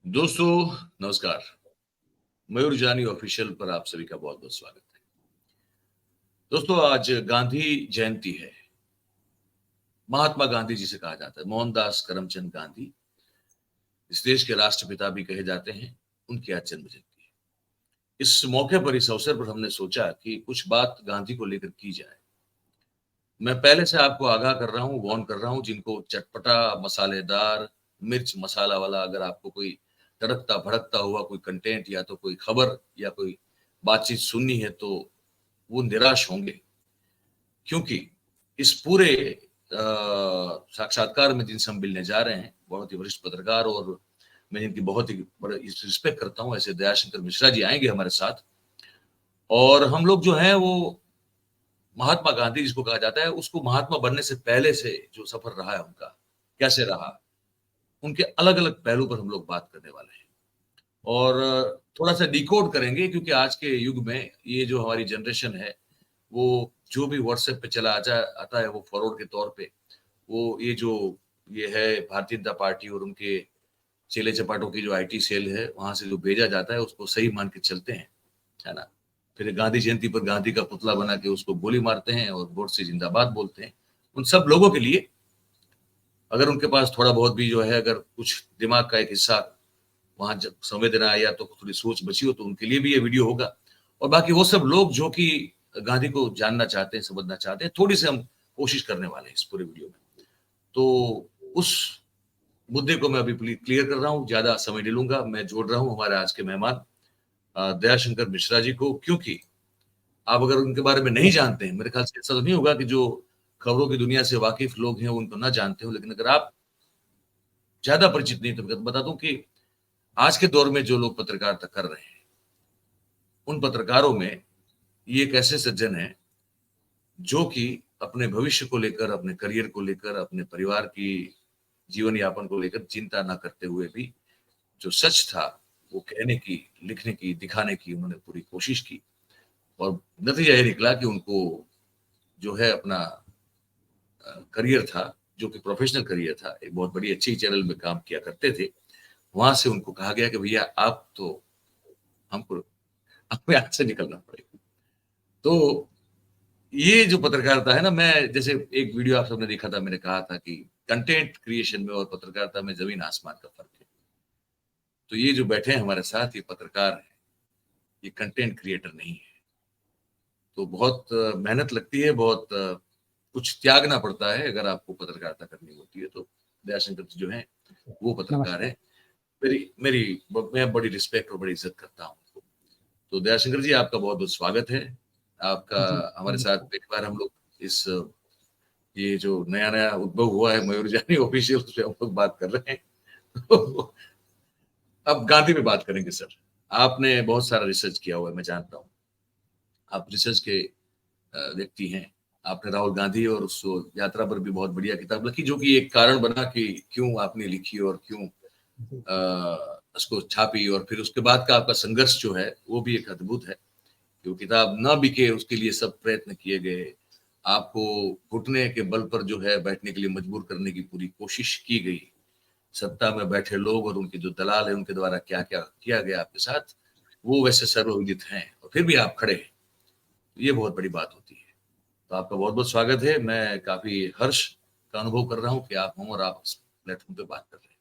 दोस्तों नमस्कार। मयूर जानी ऑफिशियल पर आप सभी का बहुत बहुत स्वागत है। दोस्तों आज गांधी जयंती है। महात्मा गांधी जिसे कहा जाता है, मोहनदास करमचंद गांधी, इस देश के राष्ट्रपिता भी कहे जाते हैं, उनकी आज जन्म जयंती है। इस मौके पर, इस अवसर पर हमने सोचा कि कुछ बात गांधी को लेकर की जाए। मैं पहले से आपको आगाह कर रहा हूँ, वार्न कर रहा हूँ, जिनको चटपटा, मसालेदार, मिर्च मसाला वाला अगर आपको कोई तड़कता भड़कता हुआ कोई कंटेंट या तो कोई खबर या कोई बातचीत सुननी है तो वो निराश होंगे। क्योंकि इस पूरे साक्षात्कार में जिनसे हम मिलने जा रहे हैं, बहुत ही वरिष्ठ पत्रकार और मैं इनकी बहुत ही बड़ा रिस्पेक्ट करता हूँ, ऐसे दयाशंकर मिश्रा जी आएंगे हमारे साथ। और हम लोग जो हैं वो महात्मा गांधी जिसको कहा जाता है, उसको महात्मा बनने से पहले से जो सफर रहा है उनका, कैसे रहा, उनके अलग अलग पहलू पर हम लोग बात करने वाले हैं। और थोड़ा सा डिकोड करेंगे, क्योंकि आज के युग में ये जो हमारी जनरेशन है, वो जो भी व्हाट्सएप पे चला आता है वो फॉरवर्ड के तौर पे, वो ये है भारतीय जनता पार्टी और उनके चेले चपाटों की जो आईटी सेल है, वहां से जो भेजा जाता है उसको सही मान के चलते हैं, है ना। फिर गांधी जयंती पर गांधी का पुतला बना के उसको गोली मारते हैं और वोट से जिंदाबाद बोलते हैं। उन सब लोगों के लिए, अगर उनके पास थोड़ा बहुत भी जो है, अगर कुछ दिमाग का एक हिस्सा वहां जब संवेदना या तो थोड़ी सोच बची हो, तो उनके लिए भी ये वीडियो होगा। और बाकी वो सब लोग जो कि गांधी को जानना चाहते हैं, समझना चाहते हैं, थोड़ी सी हम कोशिश करने वाले हैं इस पूरे वीडियो में। तो उस मुद्दे को मैं अभी क्लियर कर रहा हूँ, ज्यादा समय नहीं लूंगा। मैं जोड़ रहा हूँ हमारे आज के मेहमान दयाशंकर मिश्रा जी को, क्योंकि आप अगर उनके बारे में नहीं जानते हैं, मेरे ख्याल से ऐसा तो नहीं होगा कि जो खबरों की दुनिया से वाकिफ लोग हैं उनको ना जानते हो, लेकिन अगर आप ज्यादा परिचित नहीं तो बता दूं कि आज के दौर में जो लोग पत्रकारिता कर रहे हैं, उन पत्रकारों में ये एक ऐसे सज्जन हैं जो कि अपने भविष्य को लेकर, अपने करियर को लेकर, अपने परिवार की जीवन यापन को लेकर चिंता ना करते हुए भी जो सच था वो कहने की, लिखने की, दिखाने की उन्होंने पूरी कोशिश की। और नतीजा ये निकला कि उनको जो है अपना करियर था, जो कि प्रोफेशनल करियर था, एक बहुत बड़ी अच्छी चैनल में काम किया करते थे, वहां से उनको कहा गया कि भैया आप तो हमको आपको यहाँ से निकलना पड़ेगा। तो ये जो पत्रकारिता है ना, मैं जैसे एक वीडियो आप सबने देखा था, मैंने कहा था कि कंटेंट क्रिएशन में और पत्रकारिता में जमीन आसमान का फर्क है। तो ये जो बैठे हैं हमारे साथ, ये पत्रकार है, ये कंटेंट क्रिएटर नहीं है। तो बहुत मेहनत लगती है, बहुत कुछ त्यागना पड़ता है अगर आपको पत्रकारिता करनी होती है। तो दयाशंकर जी जो है वो पत्रकार है। मेरी मेरी मैं बड़ी रिस्पेक्ट और बड़ी इज्जत करता हूँ उनको। तो दयाशंकर जी आपका बहुत बहुत स्वागत है। आपका हमारे साथ पहली बार हम लोग इस ये जो नया नया उद्भव हुआ है मयूर जानी ऑफिशियल, उस पर हम लोग बात कर रहे हैं। तो अब गांधी पे बात करेंगे सर। आपने बहुत सारा रिसर्च किया हुआ है, मैं जानता हूँ, आप रिसर्च के व्यक्ति हैं। आपने राहुल गांधी और उस यात्रा पर भी बहुत बढ़िया किताब लिखी, जो कि एक कारण बना कि क्यों आपने लिखी और क्यों उसको छापी। और फिर उसके बाद का आपका संघर्ष जो है वो भी एक अद्भुत है। कि वो किताब ना बिके उसके लिए सब प्रयत्न किए गए, आपको घुटने के बल पर जो है बैठने के लिए मजबूर करने की पूरी कोशिश की गई। सत्ता में बैठे लोग और उनके जो दलाल है, उनके द्वारा क्या क्या किया गया आपके साथ, वो वैसे सर्वविदित हैं, और फिर भी आप खड़े हैं। ये बहुत बड़ी बात होती है। तो आपका बहुत बहुत स्वागत है। मैं काफी हर्ष का अनुभव कर रहा हूँ कि आप हों और आप इस प्लेटफॉर्म पे बात कर रहे हैं।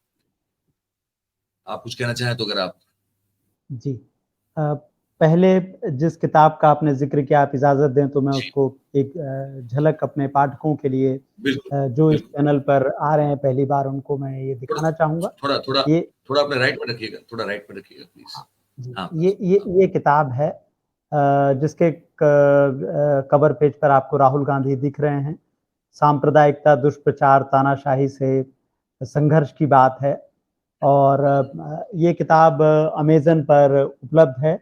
आप कुछ कहना चाहें तो अगर आप। जी, पहले जिस किताब का आपने जिक्र किया, आप इजाजत दें तो मैं जी, उसको एक झलक अपने पाठकों के लिए, बिल्कुल जो इस बिल्कुल। चैनल पर आ रहे हैं पहली बार, उनको मैं ये थोड़ा दिखाना चाहूंगा। थोड़ा थोड़ा ये थोड़ा अपने राइट पे रखिएगा, थोड़ा राइट पे रखिएगा प्लीज। हाँ, जी, हाँ ये बस। ये ये किताब है, जिसके कवर पेज पर आपको राहुल गांधी दिख रहे हैं। सांप्रदायिकता, दुष्प्रचार, तानाशाही से संघर्ष की बात है। और ये किताब अमेज़न पर उपलब्ध है,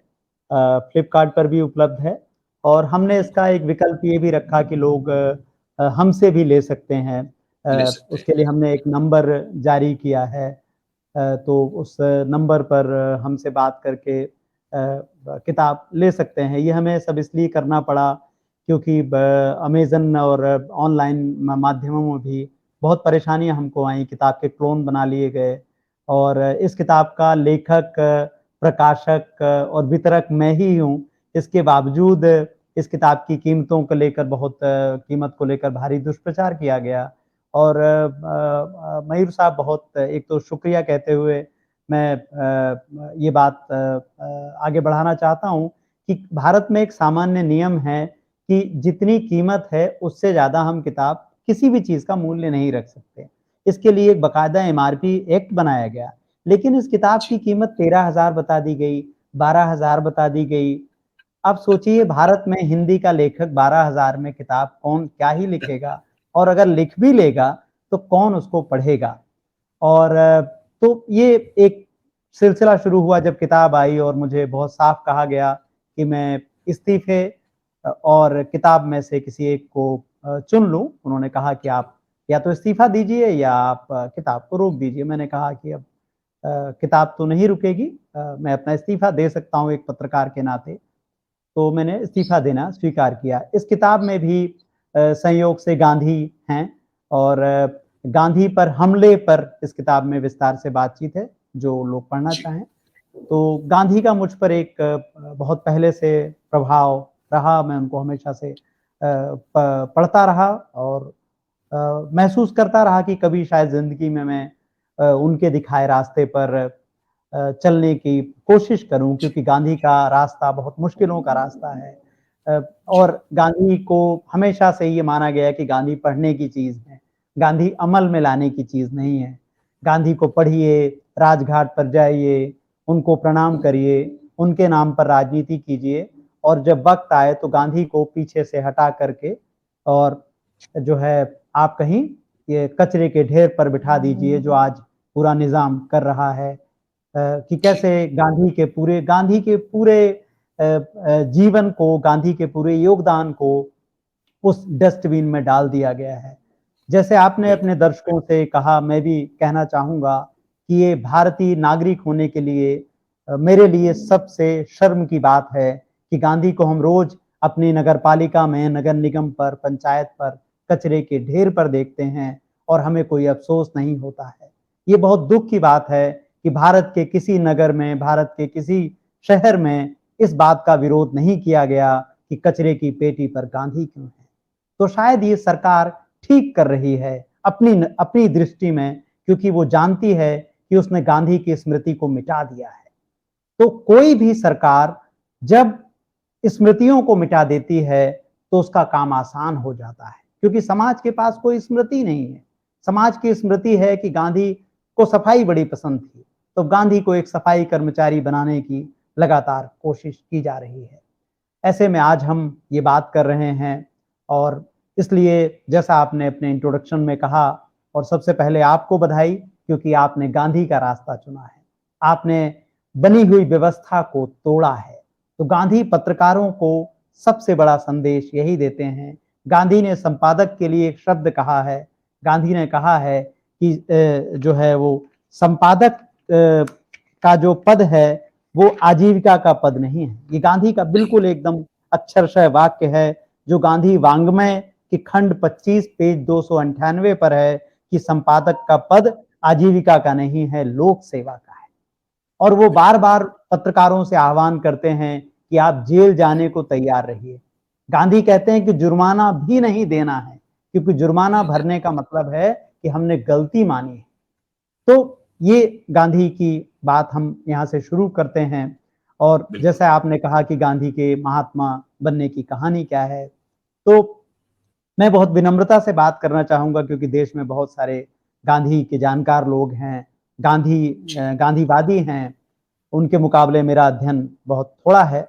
फ्लिपकार्ट पर भी उपलब्ध है। और हमने इसका एक विकल्प ये भी रखा कि लोग हमसे भी ले सकते हैं। ले सकते हैं। उसके लिए हमने एक नंबर जारी किया है। तो उस नंबर पर हमसे बात करके किताब ले सकते हैं। ये हमें सब इसलिए करना पड़ा क्योंकि अमेज़न और ऑनलाइन माध्यमों में भी बहुत परेशानियाँ हमको आईं, किताब के क्लोन बना लिए गए और इस किताब का लेखक, प्रकाशक और वितरक मैं ही हूँ। इसके बावजूद इस किताब की कीमतों को लेकर कीमत को लेकर भारी दुष्प्रचार किया गया और मयूर साहब बहुत एक तो शुक्रिया कहते हुए मैं ये बात आगे बढ़ाना चाहता हूँ कि भारत में एक सामान्य नियम है कि जितनी कीमत है उससे ज़्यादा हम किताब किसी भी चीज़ का मूल्य नहीं रख सकते। इसके लिए एक बाकायदा एमआरपी एक्ट बनाया गया, लेकिन इस किताब की जी, कीमत 13,000 बता दी गई, 12,000 बता दी गई। अब सोचिए भारत में हिंदी का लेखक 12,000 में किताब कौन क्या ही लिखेगा और अगर लिख भी लेगा तो कौन उसको पढ़ेगा। और तो ये एक सिलसिला शुरू हुआ जब किताब आई और मुझे बहुत साफ कहा गया कि मैं इस्तीफे और किताब में से किसी एक को चुन लूँ। उन्होंने कहा कि आप या तो इस्तीफा दीजिए या आप किताब को रोक दीजिए। मैंने कहा कि अब किताब तो नहीं रुकेगी, मैं अपना इस्तीफा दे सकता हूँ एक पत्रकार के नाते। तो मैंने इस्तीफा देना स्वीकार किया। इस किताब में भी संयोग से गांधी हैं और गांधी पर हमले पर इस किताब में विस्तार से बातचीत है, जो लोग पढ़ना जी, चाहें। तो गांधी का मुझ पर एक बहुत पहले से प्रभाव रहा, मैं उनको हमेशा से पढ़ता रहा और महसूस करता रहा कि कभी शायद ज़िंदगी में मैं उनके दिखाए रास्ते पर चलने की कोशिश करूँ जी, क्योंकि गांधी का रास्ता बहुत मुश्किलों का रास्ता है। जी, और गांधी को हमेशा से ये माना गया है कि गांधी पढ़ने की चीज़ है, गांधी अमल में लाने की चीज़ नहीं है। गांधी को पढ़िए, राजघाट पर जाइए, उनको प्रणाम करिए, उनके नाम पर राजनीति कीजिए और जब वक़्त आए तो गांधी को पीछे से हटा करके और जो है आप कहीं ये कचरे के ढेर पर बिठा दीजिए जो आज पूरा निज़ाम कर रहा है। कि जी, कैसे गांधी के पूरे जीवन को, गांधी के पूरे योगदान को उस डस्टबिन में डाल दिया गया है। जैसे आपने बिल्कुल, अपने दर्शकों से कहा, मैं भी कहना चाहूँगा कि ये भारतीय नागरिक होने के लिए मेरे लिए सबसे शर्म की बात है कि गांधी को हम रोज़ अपनी नगरपालिका में, नगर निगम पर, पंचायत पर, कचरे के ढेर पर देखते हैं और हमें कोई अफ़सोस नहीं होता है। ये बहुत दुःख की बात है कि भारत के किसी नगर में, भारत के किसी शहर में इस बात का विरोध नहीं किया गया कि कचरे की पेटी पर गांधी क्यों है। तो शायद ये सरकार ठीक कर रही है अपनी दृष्टि में क्योंकि वो जानती है कि उसने गांधी की स्मृति को मिटा दिया है। तो कोई भी सरकार जब स्मृतियों को मिटा देती है तो उसका काम आसान हो जाता है क्योंकि समाज के पास कोई स्मृति नहीं है। समाज की स्मृति है कि गांधी को सफाई बड़ी पसंद थी, तो गांधी को एक सफाई कर्मचारी बनाने की लगातार कोशिश की जा रही है। ऐसे में आज हम ये बात कर रहे हैं और इसलिए जैसा आपने अपने इंट्रोडक्शन में कहा और सबसे पहले आपको बधाई क्योंकि आपने गांधी का रास्ता चुना है। आपने बनी हुई व्यवस्था को तोड़ा है। तो गांधी पत्रकारों को सबसे बड़ा संदेश यही देते हैं। गांधी ने संपादक के लिए एक शब्द कहा है। गांधी ने कहा है कि जो है वो संपादक का जो पद है वो आजीविका का पद नहीं है। ये गांधी का नहीं, बिल्कुल एकदम अक्षरशः वाक्य है जो गांधी वाङ्मय की खंड 25 पेज 298 पर है कि संपादक का पद आजीविका का नहीं है, लोक सेवा का है। और वो बिल्कुल, बार-बार पत्रकारों से आह्वान करते हैं कि आप जेल जाने को तैयार रहिए। गांधी कहते हैं कि जुर्माना भी नहीं देना है, क्योंकि जुर्माना नहीं देना, भरने का मतलब है कि हमने गलती मानी है। तो ये गांधी की बात हम यहाँ से शुरू करते हैं और बिल्कुल, जैसा आपने कहा कि गांधी के महात्मा बनने की कहानी क्या है, तो मैं बहुत विनम्रता से बात करना चाहूँगा क्योंकि देश में बहुत सारे गांधी के जानकार लोग हैं, जी, गांधीवादी हैं, उनके मुकाबले मेरा अध्ययन बहुत थोड़ा है।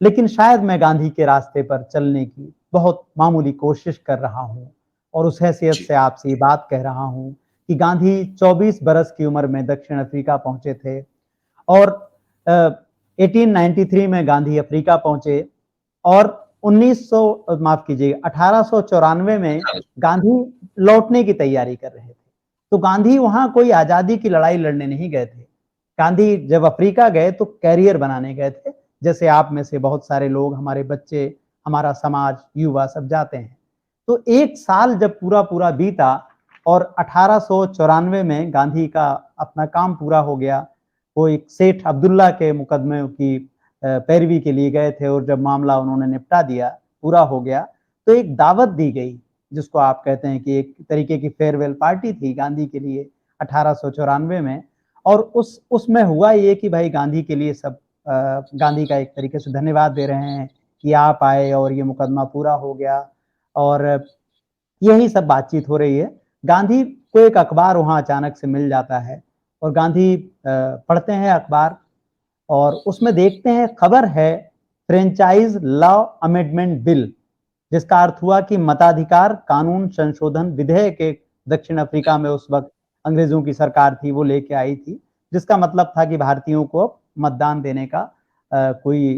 लेकिन शायद मैं गांधी के रास्ते पर चलने की बहुत मामूली कोशिश कर रहा हूँ और उस हैसियत जी, से आपसे ये बात कह रहा हूँ कि गांधी 24 बरस की उम्र में दक्षिण अफ्रीका पहुंचे थे और 1893 में गांधी अफ्रीका पहुंचे और 1900 माफ कीजिए 1894 में 18 गांधी लौटने की तैयारी कर रहे थे। तो गांधी वहां कोई आजादी की लड़ाई लड़ने नहीं गए थे। गांधी जब अफ्रीका गए तो कैरियर बनाने गए थे, जैसे आप में से बहुत सारे लोग, हमारे बच्चे, हमारा समाज, युवा सब जाते हैं। तो एक साल जब पूरा पूरा बीता और 1894 में गांधी का अपना काम पूरा हो गया। वो एक सेठ अब्दुल्ला के मुकदमे की पैरवी के लिए गए थे और जब मामला उन्होंने निपटा दिया, पूरा हो गया, तो एक दावत दी गई, जिसको आप कहते हैं कि एक तरीके की फेयरवेल पार्टी थी गांधी के लिए 1894 में। और उसमें हुआ ये कि भाई गांधी के लिए सब गांधी का एक तरीके से धन्यवाद दे रहे हैं कि आप आए और ये मुकदमा पूरा हो गया, और यही सब बातचीत हो रही है। गांधी को एक अखबार वहां अचानक से मिल जाता है और गांधी पढ़ते हैं अखबार, और उसमें देखते हैं खबर है फ्रेंचाइज लॉ अमेंडमेंट बिल, जिसका अर्थ हुआ कि मताधिकार कानून संशोधन विधेयक एक दक्षिण अफ्रीका में उस वक्त अंग्रेजों की सरकार थी वो लेके आई थी, जिसका मतलब था कि भारतीयों को मतदान देने का कोई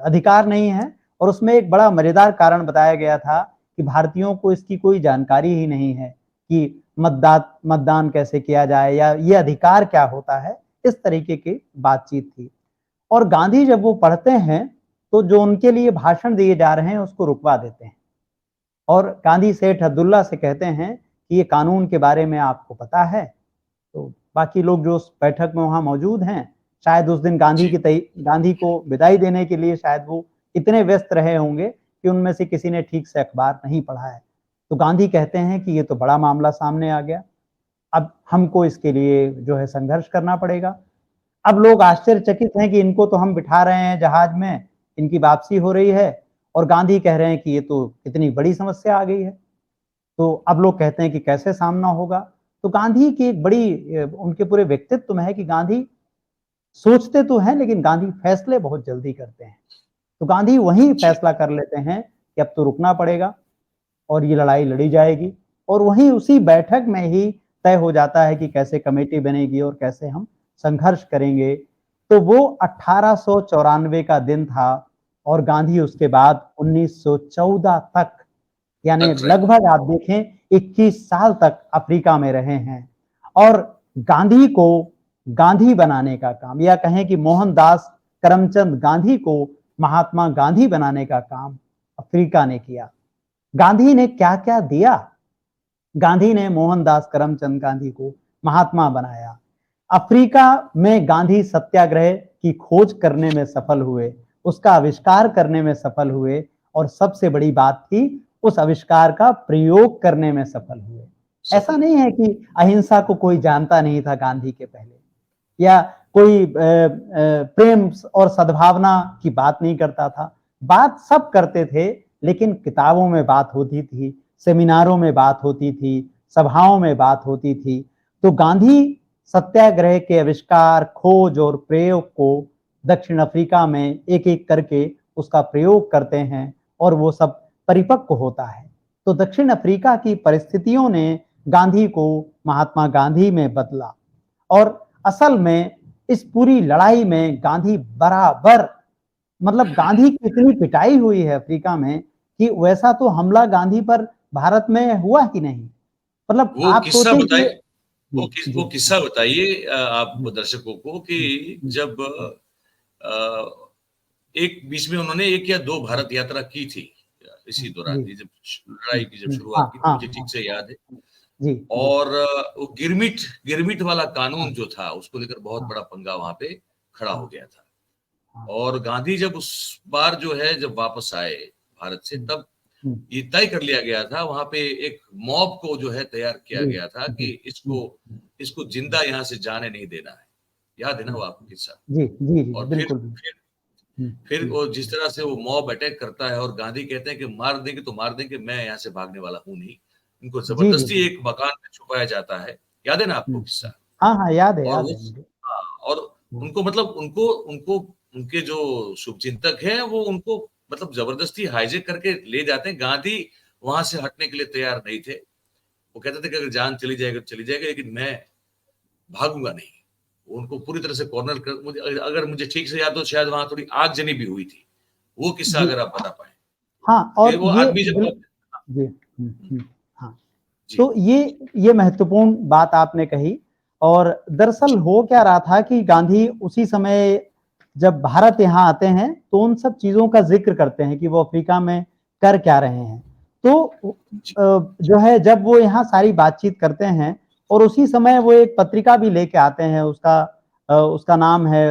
अधिकार नहीं है। और उसमें एक बड़ा मजेदार कारण बताया गया था कि भारतीयों को इसकी कोई जानकारी ही नहीं है कि मतदान कैसे किया जाए या ये अधिकार क्या होता है, इस तरीके की बातचीत थी। और गांधी जब वो पढ़ते हैं तो जो उनके लिए भाषण दिए जा रहे हैं उसको रुकवा देते हैं, और गांधी सेठ अब्दुल्ला से कहते हैं कि ये कानून के बारे में आपको पता है? तो बाकी लोग जो उस बैठक में वहां मौजूद हैं, शायद उस दिन गांधी को विदाई देने के लिए शायद वो इतने व्यस्त रहे होंगे कि उनमें से किसी ने ठीक से अखबार नहीं पढ़ा है। तो गांधी कहते हैं कि ये तो बड़ा मामला सामने आ गया, अब हमको इसके लिए जो है संघर्ष करना पड़ेगा। अब लोग आश्चर्यचकित हैं कि इनको तो हम बिठा रहे हैं जहाज में, इनकी वापसी हो रही है, और गांधी कह रहे हैं कि ये तो कितनी बड़ी समस्या आ गई है। तो अब लोग कहते हैं कि कैसे सामना होगा। तो गांधी की एक बड़ी उनके पूरे व्यक्तित्व में है कि गांधी सोचते तो हैं लेकिन गांधी फैसले बहुत जल्दी करते हैं। तो गांधी वहीं फैसला कर लेते हैं कि अब तो रुकना पड़ेगा और ये लड़ाई लड़ी जाएगी, और वहीं उसी बैठक में ही तय हो जाता है कि कैसे कमेटी बनेगी और कैसे हम संघर्ष करेंगे। तो वो 1894 का दिन था, और गांधी उसके बाद 1914 तक, यानी लगभग आप देखें 21 साल तक अफ्रीका में रहे हैं। और गांधी को गांधी बनाने का काम, या कहें कि मोहनदास करमचंद गांधी को महात्मा गांधी बनाने का काम अफ्रीका ने किया। गांधी ने क्या क्या दिया? गांधी ने मोहनदास करमचंद गांधी को महात्मा बनाया। अफ्रीका में गांधी सत्याग्रह की खोज करने में सफल हुए, उसका आविष्कार करने में सफल हुए, और सबसे बड़ी बात थी उस आविष्कार का प्रयोग करने में सफल हुए। ऐसा नहीं है कि अहिंसा को कोई जानता नहीं था गांधी के पहले, या कोई प्रेम और सद्भावना की बात नहीं करता था। बात सब करते थे, लेकिन किताबों में बात होती थी, सेमिनारों में बात होती थी, सभाओं में बात होती थी। तो गांधी सत्याग्रह के आविष्कार, खोज और प्रयोग को दक्षिण अफ्रीका में एक एक करके उसका प्रयोग करते हैं, और वो सब परिपक्व होता है। तो दक्षिण अफ्रीका की परिस्थितियों ने गांधी को महात्मा गांधी में बदला, और असल में इस पूरी लड़ाई में गांधी बराबर, मतलब गांधी की इतनी पिटाई हुई है अफ्रीका में कि वैसा तो हमला गांधी पर भारत में हुआ ही नहीं। मतलब वो आप किस्सा सोचें बताइए, कि वो किस्सा बताइए आप दर्शकों को कि जब एक बीच में उन्होंने 1 या 2 भारत यात्रा की थी इसी दौरान, जब लड़ाई की जब शुरुआत की थी, मुझे ठीक से याद है। जी, और वो गिरमिट वाला कानून जो था उसको लेकर बहुत बड़ा पंगा वहां पे खड़ा हो गया था। और गांधी जब उस बार जो है जब वापस आए भारत से, तब ये तय कर लिया गया था, वहां पे एक मॉब को जो है तैयार किया गया था कि इसको जिंदा यहाँ से जाने नहीं देना है। याद है ना वो आपको किस्सा? जी, जी, जी, और बिल्कुल। फिर वो जिस तरह से वो मॉब अटैक करता है और गांधी कहते हैं कि मार देंगे तो मार देंगे, मैं यहाँ से भागने वाला हूँ नहीं। इनको जी, जी, जबरदस्ती एक मकान में छुपाया जाता है। याद है ना आपको किस्सा? हाँ, हाँ, याद और है वो मुझे। हाँ, और उनको मतलब उनको उनको उनके जो शुभचिंतक हैं वो उनको मतलब जबरदस्ती हाईजैक करके ले जाते हैं। गांधी वहां से हटने के लिए तैयार नहीं थे। वो कहते थे कि अगर जान चली जाएगी तो चली जाएगी, लेकिन मैं भागूंगा नहीं। उनको पूरी तरह से कॉर्नर कर, मुझे अगर मुझे ठीक से याद हो शायद वहां थोड़ी आगजनी भी हुई थी। वो किस्सा जी, अगर आप बता पाए हाँ, कि और वो ये आदमी जब जी, हाँ। जी तो ये महत्वपूर्ण बात आपने कही। और दरअसल हो क्या रहा था कि गांधी उसी समय जब भारत यहाँ आते हैं तो उन सब चीजों का जिक्र करते हैं कि वो अफ्रीका में कर क्या रहे हैं। तो जो है जब वो यहाँ सारी बातचीत करते हैं और उसी समय वो एक पत्रिका भी लेके आते हैं, उसका नाम है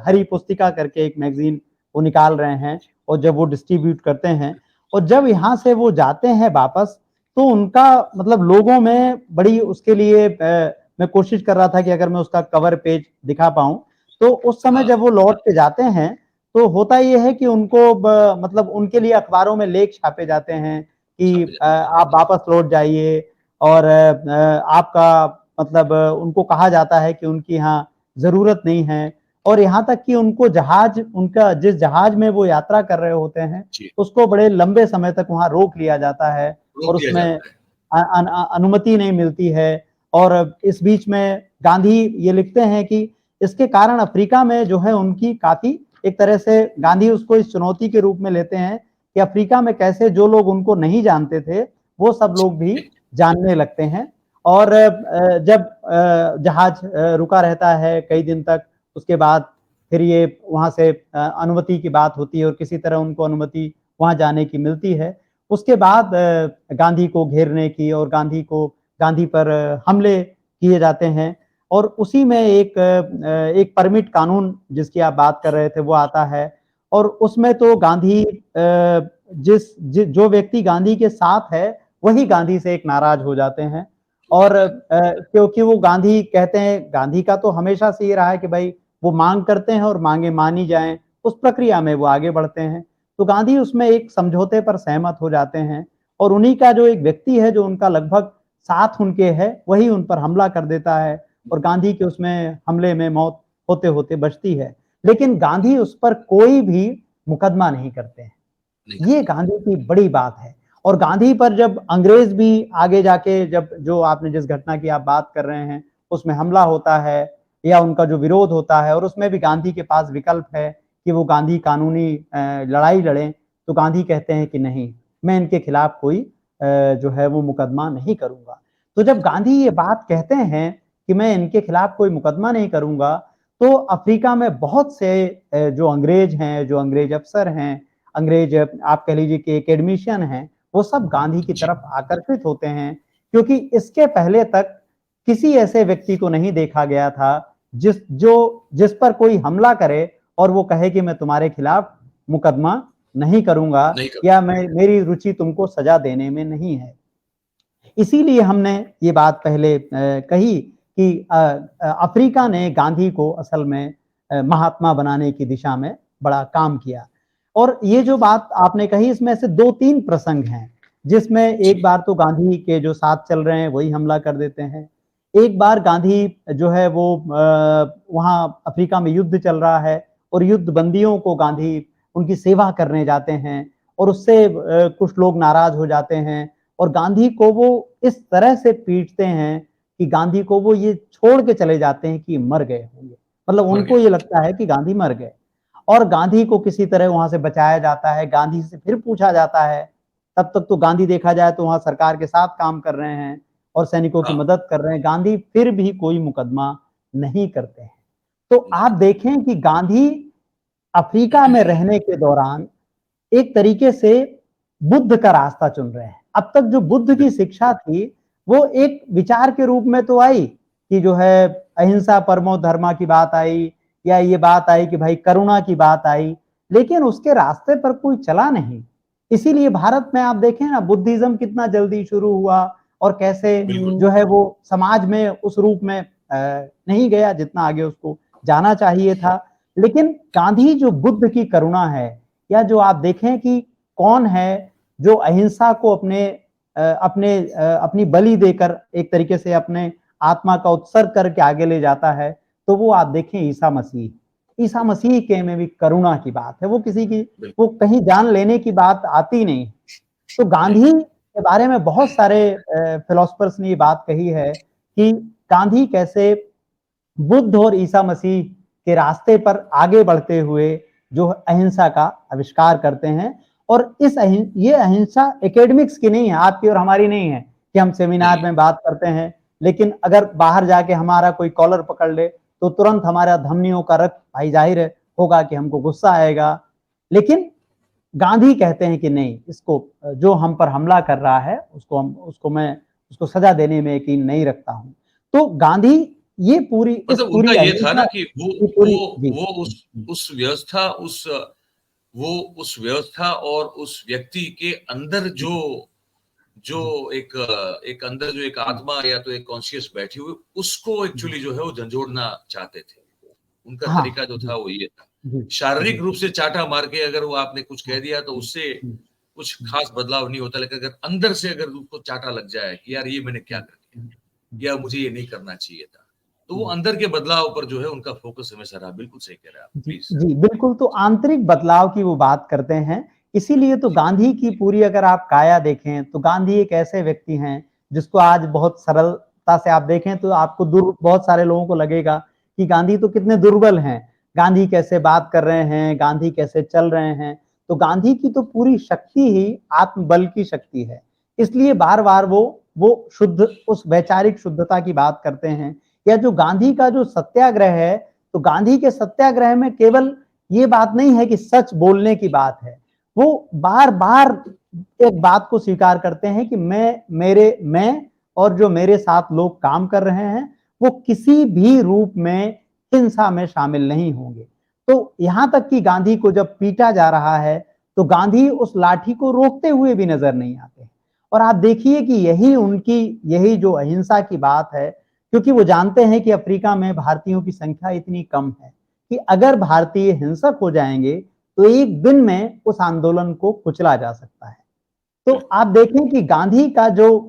हरी पुस्तिका करके एक मैगजीन वो निकाल रहे हैं, और जब वो डिस्ट्रीब्यूट करते हैं और जब यहाँ से वो जाते हैं वापस, तो उनका मतलब लोगों में बड़ी उसके लिए मैं कोशिश कर रहा था कि अगर मैं उसका कवर पेज दिखा पाऊं, तो उस समय जब वो लौट के जाते हैं तो होता ये है कि उनको मतलब उनके लिए अखबारों में लेख छापे जाते हैं कि आप वापस लौट जाइए, और आपका मतलब उनको कहा जाता है कि उनकी यहाँ जरूरत नहीं है, और यहाँ तक कि उनको जहाज, उनका जिस जहाज में वो यात्रा कर रहे होते हैं उसको बड़े लंबे समय तक वहां रोक लिया जाता है और उसमें अनुमति नहीं मिलती है। और इस बीच में गांधी ये लिखते हैं कि इसके कारण अफ्रीका में जो है उनकी काफी, एक तरह से गांधी उसको इस चुनौती के रूप में लेते हैं कि अफ्रीका में कैसे जो लोग उनको नहीं जानते थे वो सब लोग भी जानने लगते हैं। और जब जहाज रुका रहता है कई दिन तक, उसके बाद फिर ये वहां से अनुमति की बात होती है और किसी तरह उनको अनुमति वहां जाने की मिलती है। उसके बाद गांधी को घेरने की और गांधी पर हमले किए जाते हैं, और उसी में एक परमिट कानून जिसकी आप बात कर रहे थे वो आता है, और उसमें तो गांधी जो व्यक्ति गांधी के साथ है वही गांधी से एक नाराज हो जाते हैं। और क्योंकि वो गांधी कहते हैं, गांधी का तो हमेशा से ये रहा है कि भाई वो मांग करते हैं और मांगे मानी जाएं, उस प्रक्रिया में वो आगे बढ़ते हैं। तो गांधी उसमें एक समझौते पर सहमत हो जाते हैं, और उन्हीं का जो एक व्यक्ति है जो उनका लगभग साथ उनके है वही उन पर हमला कर देता है, और गांधी के उसमें हमले में मौत होते होते बचती है। लेकिन गांधी उस पर कोई भी मुकदमा नहीं करते हैं, ये गांधी की बड़ी बात है। और गांधी पर जब अंग्रेज भी आगे जाके, जब जो आपने जिस घटना की आप बात कर रहे हैं उसमें हमला होता है या उनका जो विरोध होता है, और उसमें भी गांधी के पास विकल्प है कि वो गांधी कानूनी लड़ाई लड़ें, तो गांधी कहते हैं कि नहीं, मैं इनके खिलाफ कोई जो है वो मुकदमा नहीं करूंगा। तो जब गांधी ये बात कहते हैं कि मैं इनके खिलाफ कोई मुकदमा नहीं करूंगा, तो अफ्रीका में बहुत से जो अंग्रेज हैं, जो अंग्रेज अफसर हैं, अंग्रेज आप कह लीजिए कि एकेडमिशियन हैं, वो सब गांधी की तरफ आकर्षित होते हैं, क्योंकि इसके पहले तक किसी ऐसे व्यक्ति को नहीं देखा गया था जिस पर कोई हमला करे और वो कहे कि मैं तुम्हारे खिलाफ मुकदमा नहीं करूंगा, या मेरी रुचि तुमको सजा देने में नहीं है। इसीलिए हमने ये बात पहले कही कि अफ्रीका ने गांधी को असल में महात्मा बनाने की दिशा में बड़ा काम किया। और ये जो बात आपने कही, इसमें से 2-3 प्रसंग हैं जिसमें एक बार तो गांधी के जो साथ चल रहे हैं वही हमला कर देते हैं, एक बार गांधी जो है वो वहां अफ्रीका में युद्ध चल रहा है और युद्ध बंदियों को गांधी उनकी सेवा करने जाते हैं, और उससे कुछ लोग नाराज हो जाते हैं और गांधी को वो इस तरह से पीटते हैं कि गांधी को वो ये छोड़ के चले जाते हैं कि मर गए होंगे, मतलब उनको ये लगता है कि गांधी मर गए। और गांधी को किसी तरह वहां से बचाया जाता है, गांधी से फिर पूछा जाता है, तब तक तो गांधी देखा जाए तो वहां सरकार के साथ काम कर रहे हैं और सैनिकों की मदद कर रहे हैं, गांधी फिर भी कोई मुकदमा नहीं करते हैं। तो आप देखें कि गांधी अफ्रीका में रहने के दौरान एक तरीके से बुद्ध का रास्ता चुन रहे हैं। अब तक जो बुद्ध की शिक्षा थी वो एक विचार के रूप में तो आई कि जो है अहिंसा परमो धर्मा की बात आई, या ये बात आई कि भाई करुणा की बात आई, लेकिन उसके रास्ते पर कोई चला नहीं। इसीलिए भारत में आप देखें ना, बुद्धिज्म कितना जल्दी शुरू हुआ और कैसे जो है वो समाज में उस रूप में नहीं गया जितना आगे उसको जाना चाहिए था। लेकिन गांधी जो बुद्ध की करुणा है, या जो आप देखें कि कौन है जो अहिंसा को अपनी बलि देकर एक तरीके से अपने आत्मा का उत्सर्ग करके आगे ले जाता है, तो वो आप देखें ईसा मसीह के में भी करुणा की बात है, वो किसी की वो कहीं जान लेने की बात आती नहीं। तो गांधी के बारे में बहुत सारे फिलोसफर्स ने ये बात कही है कि गांधी कैसे बुद्ध और ईसा मसीह के रास्ते पर आगे बढ़ते हुए जो अहिंसा का आविष्कार करते हैं। और ये अहिंसा एकेडमिक्स की नहीं है, आपकी और हमारी नहीं है कि हम सेमिनार में बात करते हैं, लेकिन अगर बाहर जाके हमारा कोई कॉलर पकड़ ले तो तुरंत हमारा धमनियों का रक्त भाई जाहिर होगा कि हमको गुस्सा आएगा। लेकिन गांधी कहते हैं कि नहीं, इसको जो हम पर हमला कर रहा है उसको सजा देने में यकीन नहीं रखता हूं। तो गांधी ये पूरी इस मतलब पूरी उनका ये था अहिंसा ना कि की पूरी जी वो उस व्यवस्था वो उस व्यवस्था और उस व्यक्ति के अंदर जो एक अंदर जो एक आत्मा या तो एक कॉन्शियस बैठी हुई, उसको एक्चुअली जो है वो झंझोड़ना चाहते थे। उनका हाँ तरीका जो जी था वो ये था। जी शारीरिक जी रूप से चाटा मार के अगर वो आपने कुछ कह हाँ, दिया तो हम्म, उससे हम्म, कुछ हम्म, खास बदलाव नहीं होता, लेकिन अगर अंदर से अगर उसको चाटा लग जाए कि यार ये मैंने क्या कर दिया, हम्म, या मुझे ये नहीं करना चाहिए था, तो वो हम्म। अंदर के बदलाव पर जो है उनका फोकस हमेशा रहा। बिल्कुल सही कह रहे हैं आप, जी, प्लीज। जी, बिल्कुल। तो आंतरिक बदलाव की वो बात करते हैं, इसीलिए तो गांधी की पूरी अगर आप काया देखें, तो गांधी एक ऐसे व्यक्ति हैं, जिसको आज बहुत सरलता से आप देखें तो आपको बहुत सारे लोगों को लगेगा कि गांधी तो कितने दुर्बल हैं, गांधी कैसे बात कर रहे हैं, गांधी कैसे चल रहे हैं। तो गांधी की तो पूरी शक्ति ही आत्मबल की शक्ति है। इसलिए बार-बार वो शुद्ध उस वैचारिक शुद्धता की बात करते हैं, या जो गांधी का जो सत्याग्रह है, तो गांधी के सत्याग्रह में केवल ये बात नहीं है कि सच बोलने की बात है, वो बार बार एक बात को स्वीकार करते हैं कि मैं और जो मेरे साथ लोग काम कर रहे हैं वो किसी भी रूप में हिंसा में शामिल नहीं होंगे। तो यहां तक कि गांधी को जब पीटा जा रहा है तो गांधी उस लाठी को रोकते हुए भी नजर नहीं आते। और आप देखिए कि यही जो अहिंसा की बात है, क्योंकि वो जानते हैं कि अफ्रीका में भारतीयों की संख्या इतनी कम है कि अगर भारतीय हिंसक हो जाएंगे तो एक दिन में उस आंदोलन को कुचला जा सकता है। तो आप देखें कि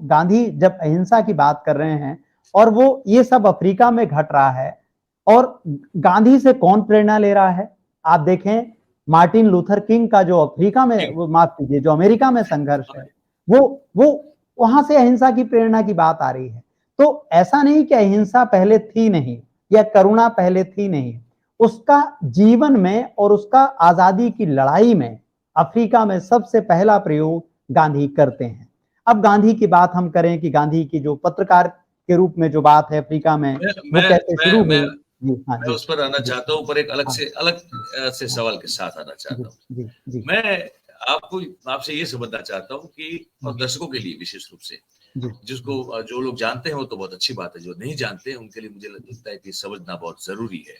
गांधी जब अहिंसा की बात कर रहे हैं और वो ये सब अफ्रीका में घट रहा है, और गांधी से कौन प्रेरणा ले रहा है? आप देखें, मार्टिन लूथर किंग का जो अफ्रीका में, वो माफ कीजिए, जो अमेरिका में संघर्ष है, वो वहां से अहिंसा की प्रेरणा की बात आ रही है। तो ऐसा नहीं कि अहिंसा पहले थी नहीं, या करुणा पहले थी नहीं, उसका जीवन में और उसका आजादी की लड़ाई में अफ्रीका में सबसे पहला प्रयोग गांधी करते हैं। अब गांधी की बात हम करें कि गांधी की जो पत्रकार के रूप में जो बात है अफ्रीका में, मैं वो मैं कैसे मैं शुरू मैं हुई? जी हाँ मैं जी उस पर आना जी चाहता हूँ, पर एक हाँ अलग जी से हाँ सवाल के साथ आना जी चाहता हूँ। जी जी मैं आपको आपसे ये समझना चाहता हूँ कि, और हाँ, दर्शकों के लिए विशेष रूप से, जी जिसको जो लोग जानते हैं वो तो बहुत अच्छी बात है, जो नहीं जानते हैं उनके लिए मुझे लगता है कि समझना बहुत जरूरी है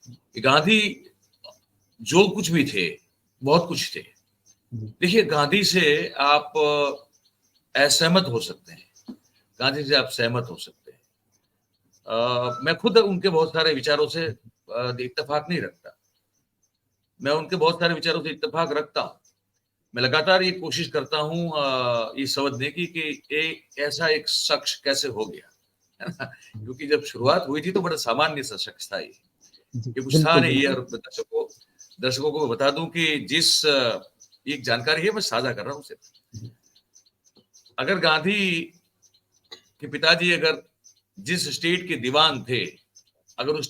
कि गांधी जो कुछ भी थे, बहुत कुछ थे। जी देखिए, गांधी से आप असहमत हो सकते हैं, गांधी से आप सहमत हो सकते हैं। मैं खुद उनके बहुत सारे विचारों से इत्तेफाक नहीं रखता, मैं उनके बहुत सारे विचारों से इत्तेफाक रखता हूँ। मैं लगातार ये कोशिश करता हूँ ये समझने की कि एक ऐसा एक शख्स कैसे हो गया, है ना? क्योंकि जब शुरुआत हुई थी तो बड़ा सामान्य सा शख्स था जी ये कुछ था बिल्कुल नहीं। बिल्कुल और दर्शकों को मैं बता दूं कि एक जानकारी है, मैं साझा कर रहा हूँ सिर्फ। जी अगर गांधी के पिताजी अगर जिस स्टेट के दीवान थे, अगर उस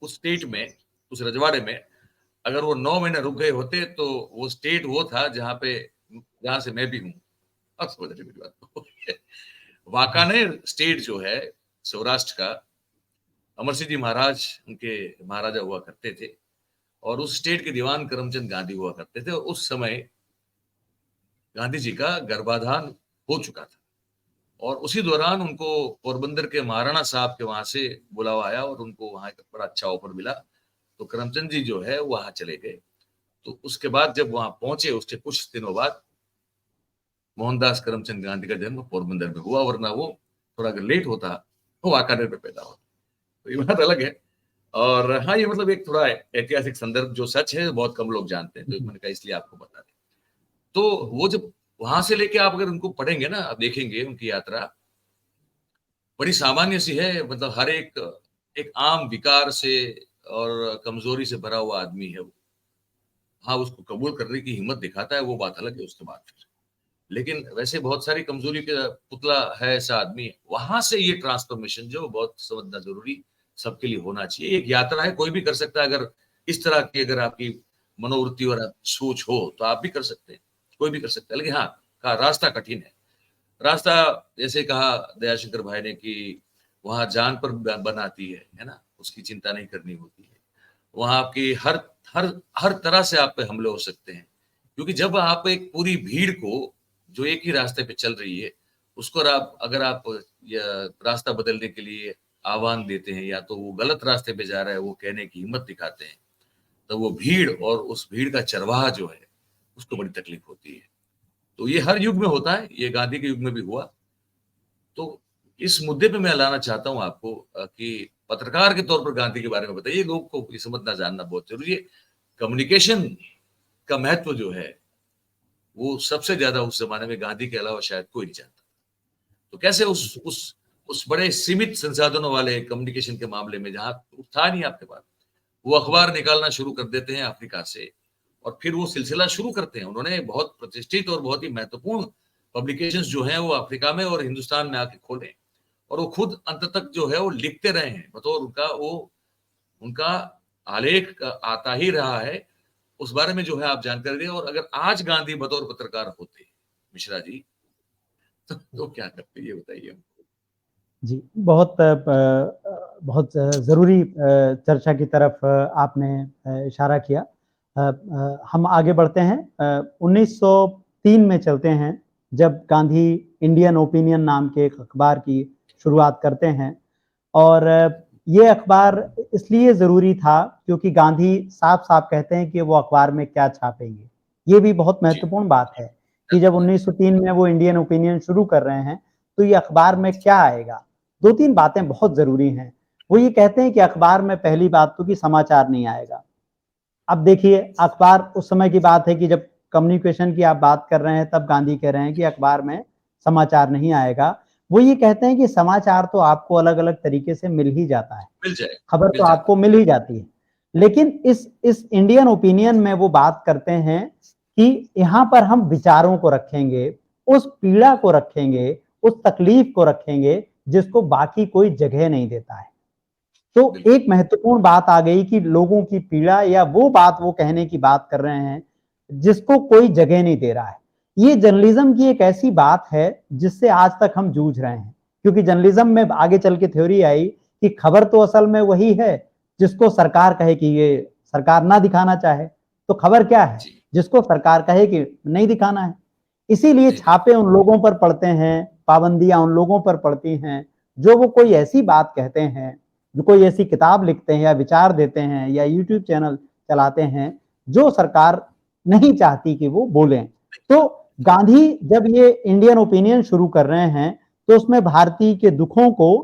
स्टेट में, उस रजवाड़े में अगर वो 9 महीने रुक गए होते तो वो स्टेट वो था जहां से मैं भी हूँ। अब समझ रहे मेरी बात को। जी वाकानेर स्टेट जो है सौराष्ट्र का, अमर सिंह जी महाराज उनके महाराजा हुआ करते थे, और उस स्टेट के दीवान करमचंद गांधी हुआ करते थे। और उस समय गांधी जी का गर्भाधान हो चुका था, और उसी दौरान उनको पोरबंदर के महाराणा साहब के वहां से बुलावा आया और उनको वहां एक बड़ा अच्छा ऑफर मिला। तो करमचंद जी जो है वहां चले गए। तो उसके बाद जब वहां पहुंचे, उसके कुछ दिनों बाद मोहनदास करमचंद गांधी का जन्म पोरबंदर में हुआ, वरना वो थोड़ा अगर लेट होता वो वाकानेर में पैदा होता। तो ये बात अलग है। और हाँ, ये मतलब एक थोड़ा ऐतिहासिक संदर्भ जो सच है बहुत कम लोग जानते हैं, तो जी मैंने कहा इसलिए आपको बता दें। तो वो जब वहां से लेके आप अगर उनको पढ़ेंगे ना, आप देखेंगे उनकी यात्रा बड़ी सामान्य सी है। मतलब हर एक एक आम विकार से और कमजोरी से भरा हुआ आदमी है वो। हाँ, उसको कबूल करने की हिम्मत दिखाता है, वो बात अलग है उसके बाद फिर। लेकिन वैसे बहुत सारी कमजोरी का पुतला है ऐसा आदमी। वहां से ये ट्रांसफॉर्मेशन जो बहुत समझना जरूरी सबके लिए होना चाहिए। एक यात्रा है, कोई भी कर सकता है। अगर इस तरह की अगर आपकी मनोवृत्ति और सोच हो तो आप भी कर सकते हैं, कोई भी कर सकता है। लेकिन हाँ, का रास्ता कठिन है। रास्ता, जैसे कहा दयाशंकर भाई ने कि वहां जान पर बनाती है ना, उसकी चिंता नहीं करनी होती है। वहां आपकी हर हर हर तरह से आप पे हमले हो सकते हैं, क्योंकि जब आप एक पूरी भीड़ को जो एक ही रास्ते पे चल रही है उसको अगर आप रास्ता बदलने के लिए आह्वान देते हैं या तो वो गलत रास्ते पे जा रहा है वो कहने की हिम्मत दिखाते हैं, तो वो भीड़ और उस भीड़ का चरवाहा जो है उसको बड़ी तकलीफ होती है। तो ये हर युग में होता है, ये गांधी के युग में भी हुआ। तो इस मुद्दे पे मैं लाना चाहता हूं आपको कि पत्रकार के तौर पर गांधी के बारे में बताइए, लोगों को ये समझना जानना बहुत जरूरी है। कम्युनिकेशन का महत्व जो है वो सबसे ज्यादा उस जमाने में गांधी के अलावा शायद कोई नहीं जानता। तो कैसे उस बड़े सीमित संसाधनों वाले कम्युनिकेशन के मामले में जहां था नहीं आपके पास, वो अखबार निकालना शुरू कर देते हैं अफ्रीका से और फिर वो सिलसिला शुरू करते हैं। उन्होंने बहुत प्रतिष्ठित और बहुत ही महत्वपूर्ण पब्लिकेशंस जो हैं वो अफ्रीका में और हिंदुस्तान में आके खोले और वो खुद अंत तक जो है वो लिखते रहे हैं, बतौर उनका आलेख आता ही रहा है। उस बारे में जो है आप जानकारी दें। और अगर आज गांधी बतौर पत्रकार होते मिश्रा जी तो क्या करते ये बताइए हमको। जी, बहुत ज़रूरी चर्चा की तरफ आपने इशारा किया। हम आगे बढ़ते हैं। 1903 में चलते हैं, जब गांधी इंडियन ओपिनियन नाम के एक अखबार की शुरुआत करते हैं। और ये अखबार इसलिए ज़रूरी था क्योंकि गांधी साफ-साफ कहते हैं कि वो अखबार में क्या छापेंगे। ये भी बहुत महत्वपूर्ण बात है कि जब 1903 में वो इंडियन ओपिनियन शुरू कर रहे हैं, तो ये अखबार में क्या आएगा? 2-3 बातें बहुत ज़रूरी हैं। वो ये कहते हैं कि अखबार में पहली बात तो कि समाचार नहीं आएगा। अब देखिए, अखबार उस समय की बात है कि जब कम्युनिकेशन की आप बात कर रहे हैं, तब गांधी कह रहे हैं कि अखबार में समाचार नहीं आएगा। वो ये कहते हैं कि समाचार तो आपको अलग-अलग तरीके से मिल ही जाता है, मिल जाए, खबर मिल तो जाता आपको मिल ही जाती है। लेकिन इस इंडियन ओपिनियन में वो बात करते हैं कि यहाँ पर हम विचारों को रखेंगे, उस पीड़ा को रखेंगे, उस तकलीफ को रखेंगे, जिसको बाकी कोई जगह नहीं देता है। तो एक महत्वपूर्ण बात आ गई कि लोगों की पीड़ा या वो बात वो कहने की बात कर रहे हैं, जिसको कोई जगह नहीं दे रहा है। ये जर्नलिज्म की एक ऐसी बात है, जिससे आज तक हम जूझ रहे हैं। क्योंकि जर्नलिज्म में आगे चल के थ्योरी आई कि खबर तो असल में वही है, जिसको सरकार कहे कि ये सरकार ना दिखाना चाहे। तो खबर क्या है? जिसको सरकार कहे कि नहीं दिखाना है। इसीलिए छापे उन लोगों पर पड़ते हैं, पाबंदियां उन लोगों पर पड़ती हैं, जो वो कोई ऐसी बात कहते हैं, जो कोई ऐसी किताब लिखते हैं या विचार देते हैं या यूट्यूब चैनल चलाते हैं, जो सरकार नहीं चाहती कि वो बोलें। तो गांधी जब ये इंडियन ओपिनियन शुरू कर रहे हैं, तो उसमें भारतीय के दुखों को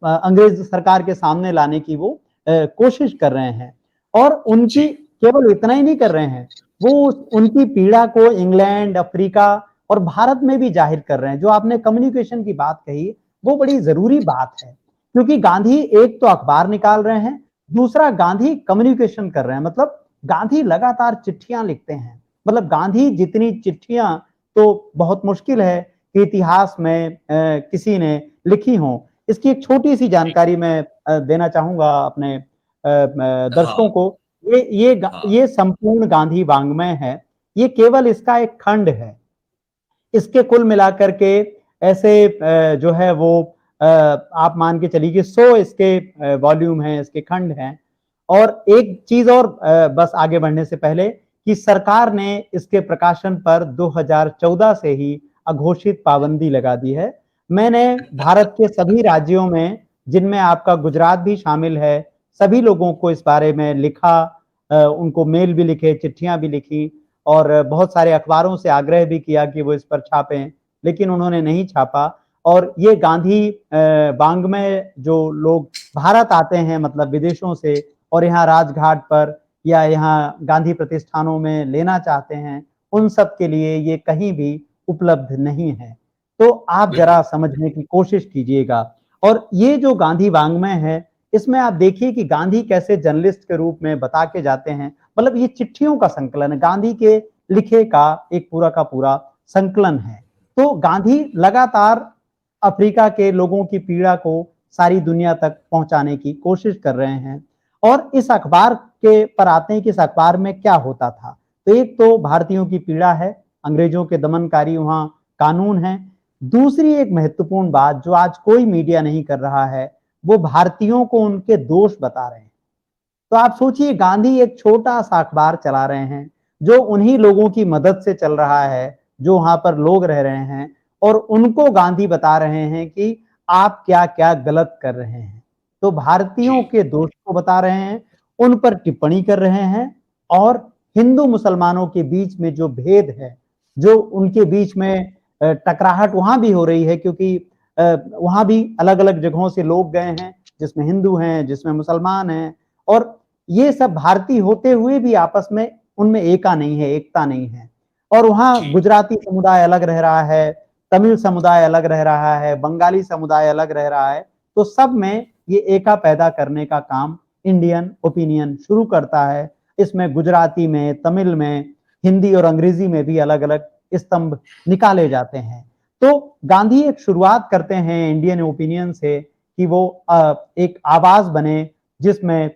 अंग्रेज सरकार के सामने लाने की वो कोशिश कर रहे हैं। और उनकी केवल इतना ही नहीं कर रहे हैं, वो उनकी पीड़ा को इंग्लैंड, अफ्रीका और भारत में भी जाहिर कर रहे हैं। जो आपने कम्युनिकेशन की बात कही, वो बड़ी जरूरी बात है, क्योंकि गांधी एक तो अखबार निकाल रहे हैं, दूसरा गांधी कम्युनिकेशन कर रहे हैं। मतलब गांधी लगातार चिट्ठियां लिखते हैं। मतलब गांधी जितनी चिट्ठियां तो बहुत मुश्किल है कि इतिहास में किसी ने लिखी हो। इसकी एक छोटी सी जानकारी मैं देना चाहूंगा अपने दर्शकों को। ये संपूर्ण गांधी वाङ्मय है, ये केवल इसका एक खंड है। इसके कुल मिलाकर के ऐसे जो है वो आप मान के चलिए कि 100 इसके वॉल्यूम हैं, इसके खंड हैं। और एक चीज और बस आगे बढ़ने से पहले कि सरकार ने इसके प्रकाशन पर 2014 से ही अघोषित पाबंदी लगा दी है। मैंने भारत के सभी राज्यों में, जिनमें आपका गुजरात भी शामिल है, सभी लोगों को इस बारे में लिखा, उनको मेल भी लिखे, चिट्ठियां भी लिखी और बहुत सारे अखबारों से आग्रह भी किया कि वो इस पर छापें, लेकिन उन्होंने नहीं छापा। और ये गांधी वाङ्मय जो लोग भारत आते हैं, मतलब विदेशों से, और यहाँ राजघाट पर या यहाँ गांधी प्रतिष्ठानों में लेना चाहते हैं, उन सब के लिए ये कहीं भी उपलब्ध नहीं है। तो आप जरा समझने की कोशिश कीजिएगा। और ये जो गांधी वाङ्मय है, इसमें आप देखिए कि गांधी कैसे जर्नलिस्ट के रूप में बता के जाते हैं। मतलब ये चिट्ठियों का संकलन है, गांधी के लिखे का एक पूरा का पूरा संकलन है। तो गांधी लगातार अफ्रीका के लोगों की पीड़ा को सारी दुनिया तक पहुंचाने की कोशिश कर रहे हैं। और इस अखबार के पर आते हैं कि इस अखबार में क्या होता था। तो एक तो भारतीयों की पीड़ा है, अंग्रेजों के दमनकारी वहां कानून है। दूसरी एक महत्वपूर्ण बात जो आज कोई मीडिया नहीं कर रहा है, वो भारतीयों को उनके दोष बता रहे हैं। तो आप सोचिए, गांधी एक छोटा सा अखबार चला रहे हैं, जो उन्हीं लोगों की मदद से चल रहा है, जो वहाँ पर लोग रह रहे हैं, और उनको गांधी बता रहे हैं कि आप क्या-क्या गलत कर रहे हैं। तो भारतीयों जी, के दोष को बता रहे हैं, उन पर टिप्पणी कर रहे हैं, और हिंदू मुसलमानों के बीच में जो भेद है, जो उनके बीच में टकराहट वहाँ भी हो रही है, क्योंकि वहाँ भी अलग-अलग जगहों से लोग गए हैं, जिसमें हिंदू हैं, जिसमें मुसलमान हैं, और ये सब भारतीय होते हुए भी आपस में उनमें एकता नहीं है। और वहाँ जी, गुजराती समुदाय अलग रह रहा है, तमिल समुदाय अलग रह रहा है, बंगाली समुदाय अलग रह रहा है, तो सब में ये एका पैदा करने का काम इंडियन ओपिनियन शुरू करता है। इसमें गुजराती में, तमिल में, हिंदी और अंग्रेजी में भी अलग-अलग स्तंभ निकाले जाते हैं। तो गांधी एक शुरुआत करते हैं इंडियन ओपिनियन से कि वो एक आवाज बने जिसमें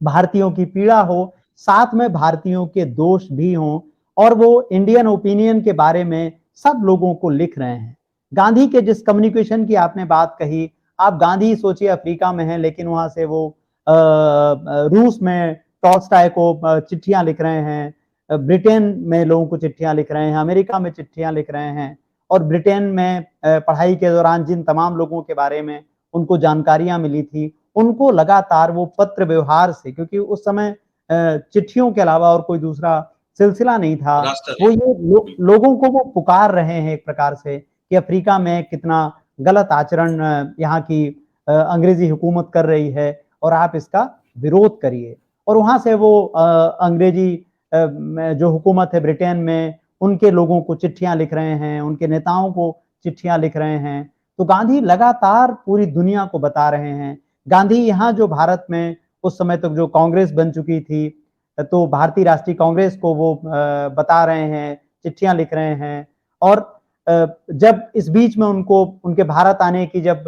भारतीयों की पीड़ा हो, साथ में भारतीयों के दोष भी हों, और वो इंडियन ओपिनियन के बारे में सब लोगों को लिख रहे हैं। गांधी के जिस कम्युनिकेशन की आपने बात कही, आप गांधी सोचिए अफ्रीका में हैं, लेकिन वहाँ से वो रूस में टॉल्स्टॉय को चिट्ठियाँ लिख रहे हैं, ब्रिटेन में लोगों को चिट्ठियाँ लिख रहे हैं, अमेरिका में चिट्ठियाँ लिख रहे हैं, और ब्रिटेन में पढ़ाई के दौरान जिन तमाम लोगों के बारे में उनको जानकारियाँ मिली थी, उनको लगातार वो पत्र व्यवहार से, क्योंकि उस समय चिट्ठियों के अलावा और कोई दूसरा सिलसिला नहीं था, रास्ता वो नहीं। ये बिल्कुल, लोगों को वो पुकार रहे हैं एक प्रकार से कि अफ्रीका में कितना गलत आचरण यहाँ की अंग्रेजी हुकूमत कर रही है, और आप इसका विरोध करिए। और वहाँ से वो अंग्रेजी जो हुकूमत है ब्रिटेन में, उनके लोगों को चिट्ठियाँ लिख रहे हैं, उनके नेताओं को चिट्ठियाँ लिख रहे हैं। तो गांधी लगातार पूरी दुनिया को बता रहे हैं। गांधी यहाँ जो भारत में उस समय तक जो कांग्रेस बन चुकी थी, तो भारतीय राष्ट्रीय कांग्रेस को वो बता रहे हैं, चिट्ठियाँ लिख रहे हैं, और जब इस बीच में उनको उनके भारत आने की जब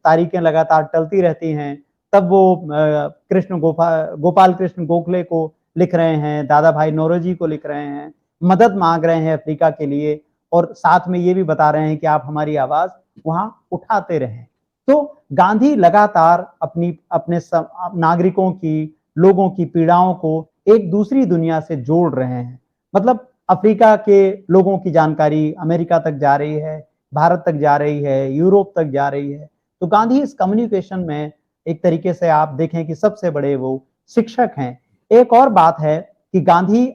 तारीखें लगातार टलती रहती हैं, तब वो गोपाल कृष्ण गोखले को लिख रहे हैं, दादा भाई नौरोजी को लिख रहे हैं, मदद मांग रहे हैं अफ्रीका के लिए, और साथ में ये भी बता रहे हैं कि आप हमारी आवाज वहां उठाते रहें। तो गांधी लगातार अपने नागरिकों की, लोगों की पीड़ाओं को एक दूसरी दुनिया से जोड़ रहे हैं। मतलब अफ्रीका के लोगों की जानकारी अमेरिका तक जा रही है, भारत तक जा रही है, यूरोप तक जा रही है। तो गांधी इस कम्युनिकेशन में एक तरीके से आप देखें कि सबसे बड़े वो शिक्षक हैं। एक और बात है कि गांधी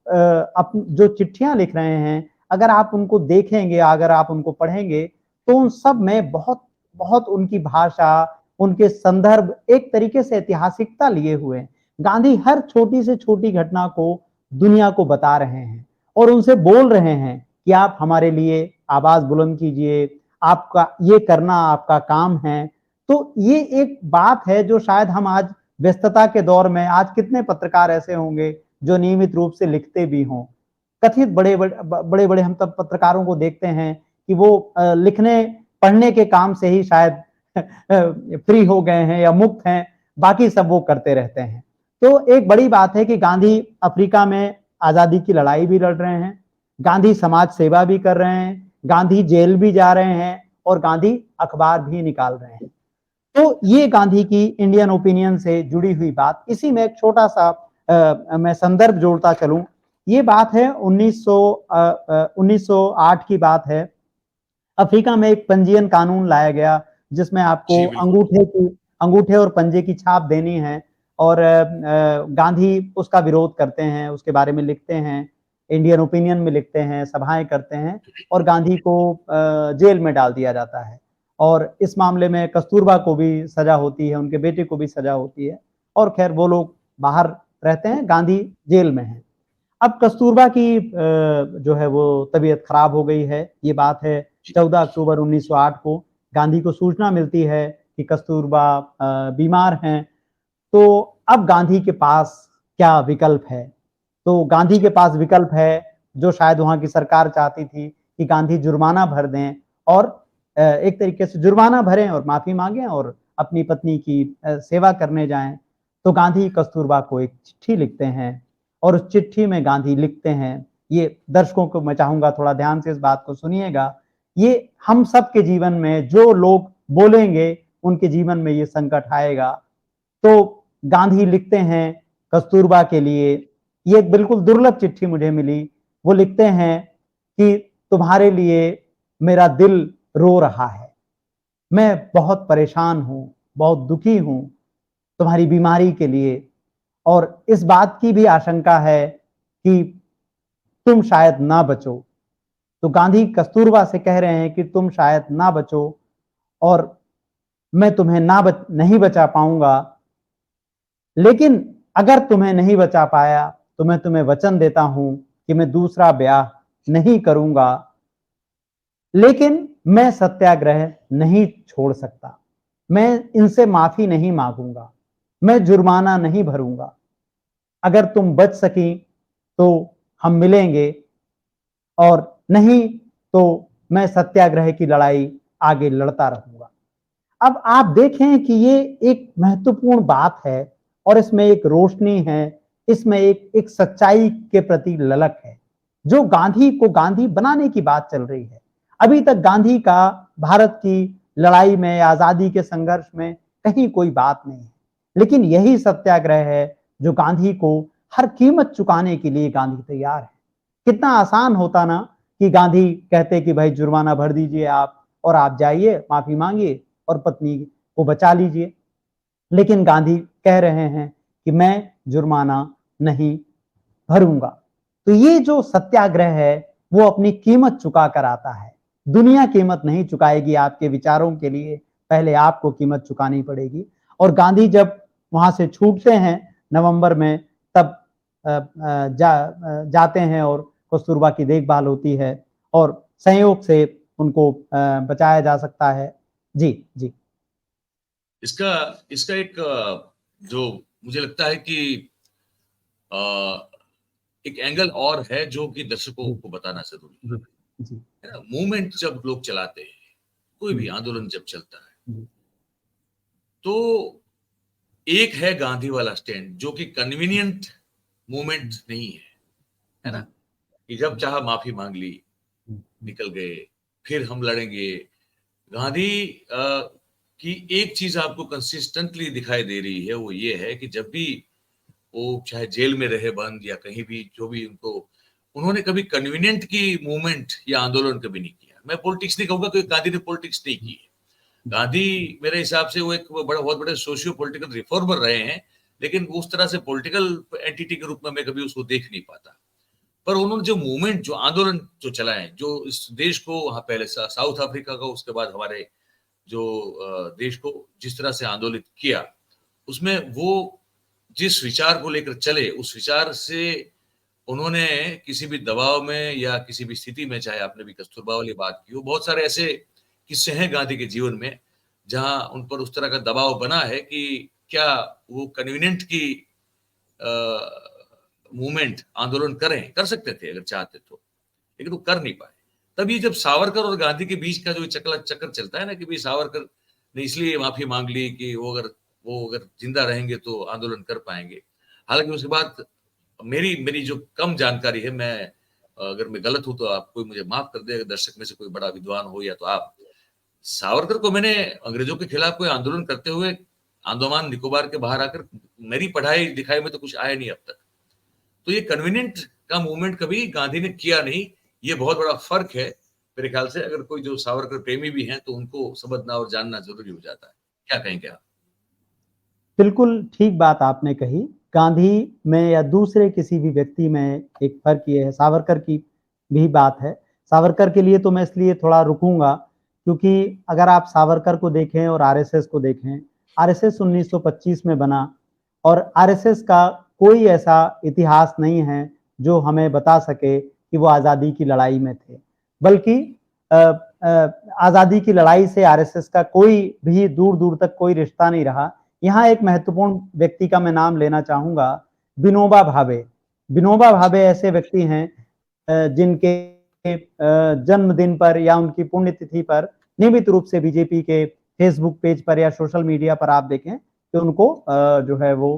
जो चिट्ठियां लिख रहे हैं, अगर आप उनको देखेंगे, अगर आप उनको पढ़ेंगे, तो उन सब में बहुत बहुत उनकी भाषा, उनके संदर्भ एक तरीके से ऐतिहासिकता लिए हुए हैं। गांधी हर छोटी से छोटी घटना को दुनिया को बता रहे हैं, और उनसे बोल रहे हैं कि आप हमारे लिए आवाज बुलंद कीजिए, आपका ये करना आपका काम है। तो ये एक बात है जो शायद हम आज व्यस्तता के दौर में, आज कितने पत्रकार ऐसे होंगे जो नियमित रूप से लिखते भी हों। कथित बड़े-बड़े हम तब पत्रकारों को देखते हैं कि वो लिखने पढ़ने के काम से ही शायद फ्री हो गए हैं या मुक्त हैं, बाकी सब वो करते रहते हैं। तो एक बड़ी बात है कि गांधी अफ्रीका में आजादी की लड़ाई भी लड़ रहे हैं, गांधी समाज सेवा भी कर रहे हैं, गांधी जेल भी जा रहे हैं, और गांधी अखबार भी निकाल रहे हैं। तो ये गांधी की इंडियन ओपिनियन से जुड़ी हुई बात। इसी में एक छोटा सा मैं संदर्भ जोड़ता चलूं। ये बात है 1908 की बात है। अफ्रीका में एक पंजीयन कानून लाया गया जिसमें आपको जी, बिल्कुल। अंगूठे और पंजे की छाप देनी है, और गांधी उसका विरोध करते हैं, उसके बारे में लिखते हैं, इंडियन ओपिनियन में लिखते हैं, सभाएं करते हैं, और गांधी को जेल में डाल दिया जाता है। और इस मामले में कस्तूरबा को भी सजा होती है, उनके बेटे को भी सजा होती है, और खैर वो लोग बाहर रहते हैं, गांधी जेल में हैं। अब कस्तूरबा की जो है वो तबीयत खराब हो गई है। ये बात है जी, 14 अक्टूबर 1908 को। गांधी को सूचना मिलती है कि कस्तूरबा बीमार हैं। तो अब गांधी के पास क्या विकल्प है? तो गांधी के पास विकल्प है जो शायद वहाँ की सरकार चाहती थी कि गांधी जुर्माना भर दें, और एक तरीके से जुर्माना भरें और माफी मांगें और अपनी पत्नी की सेवा करने जाएं। तो गांधी कस्तूरबा को एक चिट्ठी लिखते हैं, और उस चिट्ठी में गांधी लिखते हैं, ये दर्शकों को मैं चाहूंगा थोड़ा ध्यान से इस बात को सुनिएगा। ये हम सब के जीवन में जो लोग बोलेंगे उनके जीवन में ये संकट आएगा। तो गांधी लिखते हैं कस्तूरबा के लिए ये एक बिल्कुल दुर्लभ चिट्ठी मुझे मिली। वो लिखते हैं कि तुम्हारे लिए मेरा दिल रो रहा है, मैं बहुत परेशान हूं, बहुत दुखी हूं तुम्हारी बीमारी के लिए, और इस बात की भी आशंका है कि तुम शायद ना बचो। तो गांधी कस्तूरबा से कह रहे हैं कि तुम शायद ना बचो और मैं तुम्हें नहीं बचा पाऊंगा, लेकिन अगर तुम्हें नहीं बचा पाया तो मैं तुम्हें वचन देता हूं कि मैं दूसरा ब्याह नहीं करूंगा, लेकिन मैं सत्याग्रह नहीं छोड़ सकता, मैं इनसे माफी नहीं मांगूंगा, मैं जुर्माना नहीं भरूंगा। अगर तुम बच सकी तो हम मिलेंगे, और नहीं तो मैं सत्याग्रह की लड़ाई आगे लड़ता रहूंगा। अब आप देखें कि ये एक महत्वपूर्ण बात है और इसमें एक रोशनी है, इसमें एक सच्चाई के प्रति ललक है, जो गांधी को गांधी बनाने की बात चल रही है। अभी तक गांधी का भारत की लड़ाई में, आजादी के संघर्ष में कहीं कोई बात नहीं है, लेकिन यही सत्याग्रह है जो गांधी को हर कीमत चुकाने के लिए गांधी तैयार है। कितना आसान होता ना कि गांधी कहते कि भाई जुर्माना भर दीजिए आप, और आप जाइए माफी मांगिए और पत्नी को बचा लीजिए, लेकिन गांधी कह रहे हैं कि मैं जुर्माना नहीं भरूंगा। तो ये जो सत्याग्रह है वो अपनी कीमत चुका कर आता है। दुनिया कीमत नहीं चुकाएगी आपके विचारों के लिए, पहले आपको कीमत चुकानी पड़ेगी। और गांधी जब वहां से छूटते हैं नवंबर में, तब जाते हैं और कस्तूरबा की देखभाल होती है और संयोग से उनको बचाया जा सकता है। जी जी। इसका इसका एक जो मुझे लगता है कि एक एंगल और है जो कि दर्शकों को बताना जरूरी जी है ना। मूवमेंट जब लोग चलाते हैं, कोई भी आंदोलन जब चलता है, तो एक है गांधी वाला स्टैंड जो कि कन्वीनियंट मूवमेंट नहीं है ना, कि जब चाहा माफी मांग ली, निकल गए, फिर हम लड़ेंगे। गांधी की एक चीज आपको कंसिस्टेंटली दिखाई दे रही है, वो ये है कि जब भी वो चाहे जेल में रहे बंद या कहीं भी, जो भी उनको, उन्होंने कभी कन्वीनियंट की मूवमेंट या आंदोलन कभी नहीं किया। मैं पॉलिटिक्स नहीं कहूंगा क्योंकि गांधी ने पॉलिटिक्स नहीं की है। गांधी मेरे हिसाब से वो एक बहुत बड़े सोशियो पॉलिटिकल रिफॉर्मर रहे हैं, लेकिन उस तरह से पॉलिटिकल एंटिटी के रूप में मैं कभी उसको देख नहीं पाता। पर उन्होंने जो मूवमेंट, जो आंदोलन जो चलाए, जो इस देश को, वहां पहले साउथ अफ्रीका का, उसके बाद हमारे जो देश को जिस तरह से आंदोलित किया, उसमें वो जिस विचार को लेकर चले, उस विचार से उन्होंने किसी भी दबाव में या किसी भी स्थिति में, चाहे आपने भी कस्तूरबा वाली बात की हो, बहुत सारे ऐसे किस्से हैं गांधी के जीवन में जहां उन पर उस तरह का दबाव बना है कि क्या वो कन्वीनियंट की मूवमेंट, आंदोलन कर सकते थे अगर चाहते तो, लेकिन वो कर नहीं पाए। तभी जब सावरकर और गांधी के बीच का जो चक्कर चलता है ना, कि भाई सावरकर ने इसलिए माफी मांग ली कि वो अगर जिंदा रहेंगे तो आंदोलन कर पाएंगे। हालांकि उसके बाद मेरी जो कम जानकारी है, मैं अगर मैं गलत हूं तो आप कोई मुझे माफ कर दे, अगर दर्शक में से कोई बड़ा विद्वान हो या तो आप। सावरकर को मैंने अंग्रेजों के खिलाफ कोई आंदोलन करते हुए अंडमान निकोबार के बाहर आकर, मेरी पढ़ाई लिखाई में तो कुछ आया नहीं अब तक। तो ये कन्वीनियंट का मूवमेंट कभी गांधी ने किया नहीं। ये बहुत बड़ा फर्क है मेरे ख्याल से। अगर कोई जो सावरकर प्रेमी भी हैं तो उनको समझना और जानना जरूरी हो जाता है। क्या कहेंगे आप? बिल्कुल ठीक बात आपने कही। गांधी में या दूसरे किसी भी व्यक्ति में एक फर्क ये है, सावरकर की भी बात है। सावरकर के लिए तो मैं इसलिए थोड़ा रुकूंगा क्योंकि अगर आप सावरकर को देखें और आरएसएस को देखें, आरएसएस 1925 में बना और आरएसएस का कोई ऐसा इतिहास नहीं है जो हमें बता सके कि वो आजादी की लड़ाई में थे, बल्कि आजादी की लड़ाई से आरएसएस का कोई भी दूर दूर तक कोई रिश्ता नहीं रहा। यहाँ एक महत्वपूर्ण व्यक्ति का मैं नाम लेना चाहूंगा, विनोबा भावे। विनोबा भावे ऐसे व्यक्ति हैं जिनके जन्मदिन पर या उनकी पुण्यतिथि पर नियमित रूप से बीजेपी के फेसबुक पेज पर या सोशल मीडिया पर आप देखें कि उनको जो है वो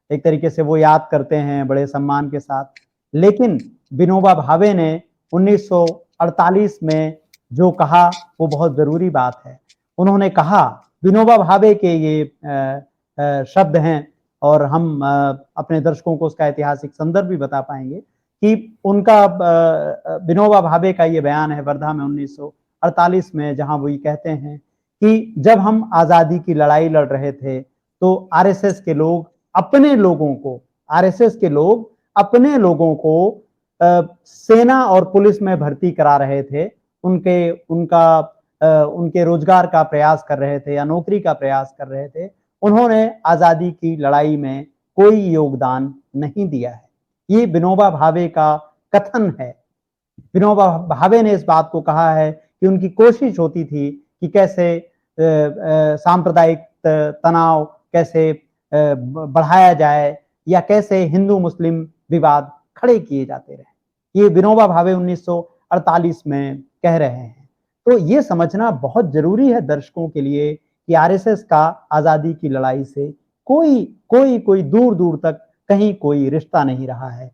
एक तरीके से वो याद करते हैं बड़े सम्मान के साथ। लेकिन विनोबा भावे ने 1948 में जो कहा वो बहुत जरूरी बात है। उन्होंने कहा, विनोबा भावे के ये शब्द हैं और हम अपने दर्शकों को उसका ऐतिहासिक संदर्भ भी बता पाएंगे कि उनका विनोबा भावे का ये बयान है वर्धा में 1948 में, जहां वो ये कहते हैं कि जब हम आजादी की लड़ाई लड़ रहे थे तो आरएसएस के लोग अपने लोगों को, आरएसएस के लोग अपने लोगों को सेना और पुलिस में भर्ती करा रहे थे, उनके रोजगार का प्रयास कर रहे थे या नौकरी का प्रयास कर रहे थे। उन्होंने आजादी की लड़ाई में कोई योगदान नहीं दिया है। ये विनोबा भावे का कथन है। विनोबा भावे ने इस बात को कहा है कि उनकी कोशिश होती थी कि कैसे सांप्रदायिक तनाव कैसे बढ़ाया जाए या कैसे हिंदू मुस्लिम विवाद खड़े किए जाते रहे। ये विनोबा भावे 1948 में कह रहे हैं। तो ये समझना बहुत जरूरी है दर्शकों के लिए कि आरएसएस का आजादी की लड़ाई से कोई दूर दूर तक कहीं कोई रिश्ता नहीं रहा है।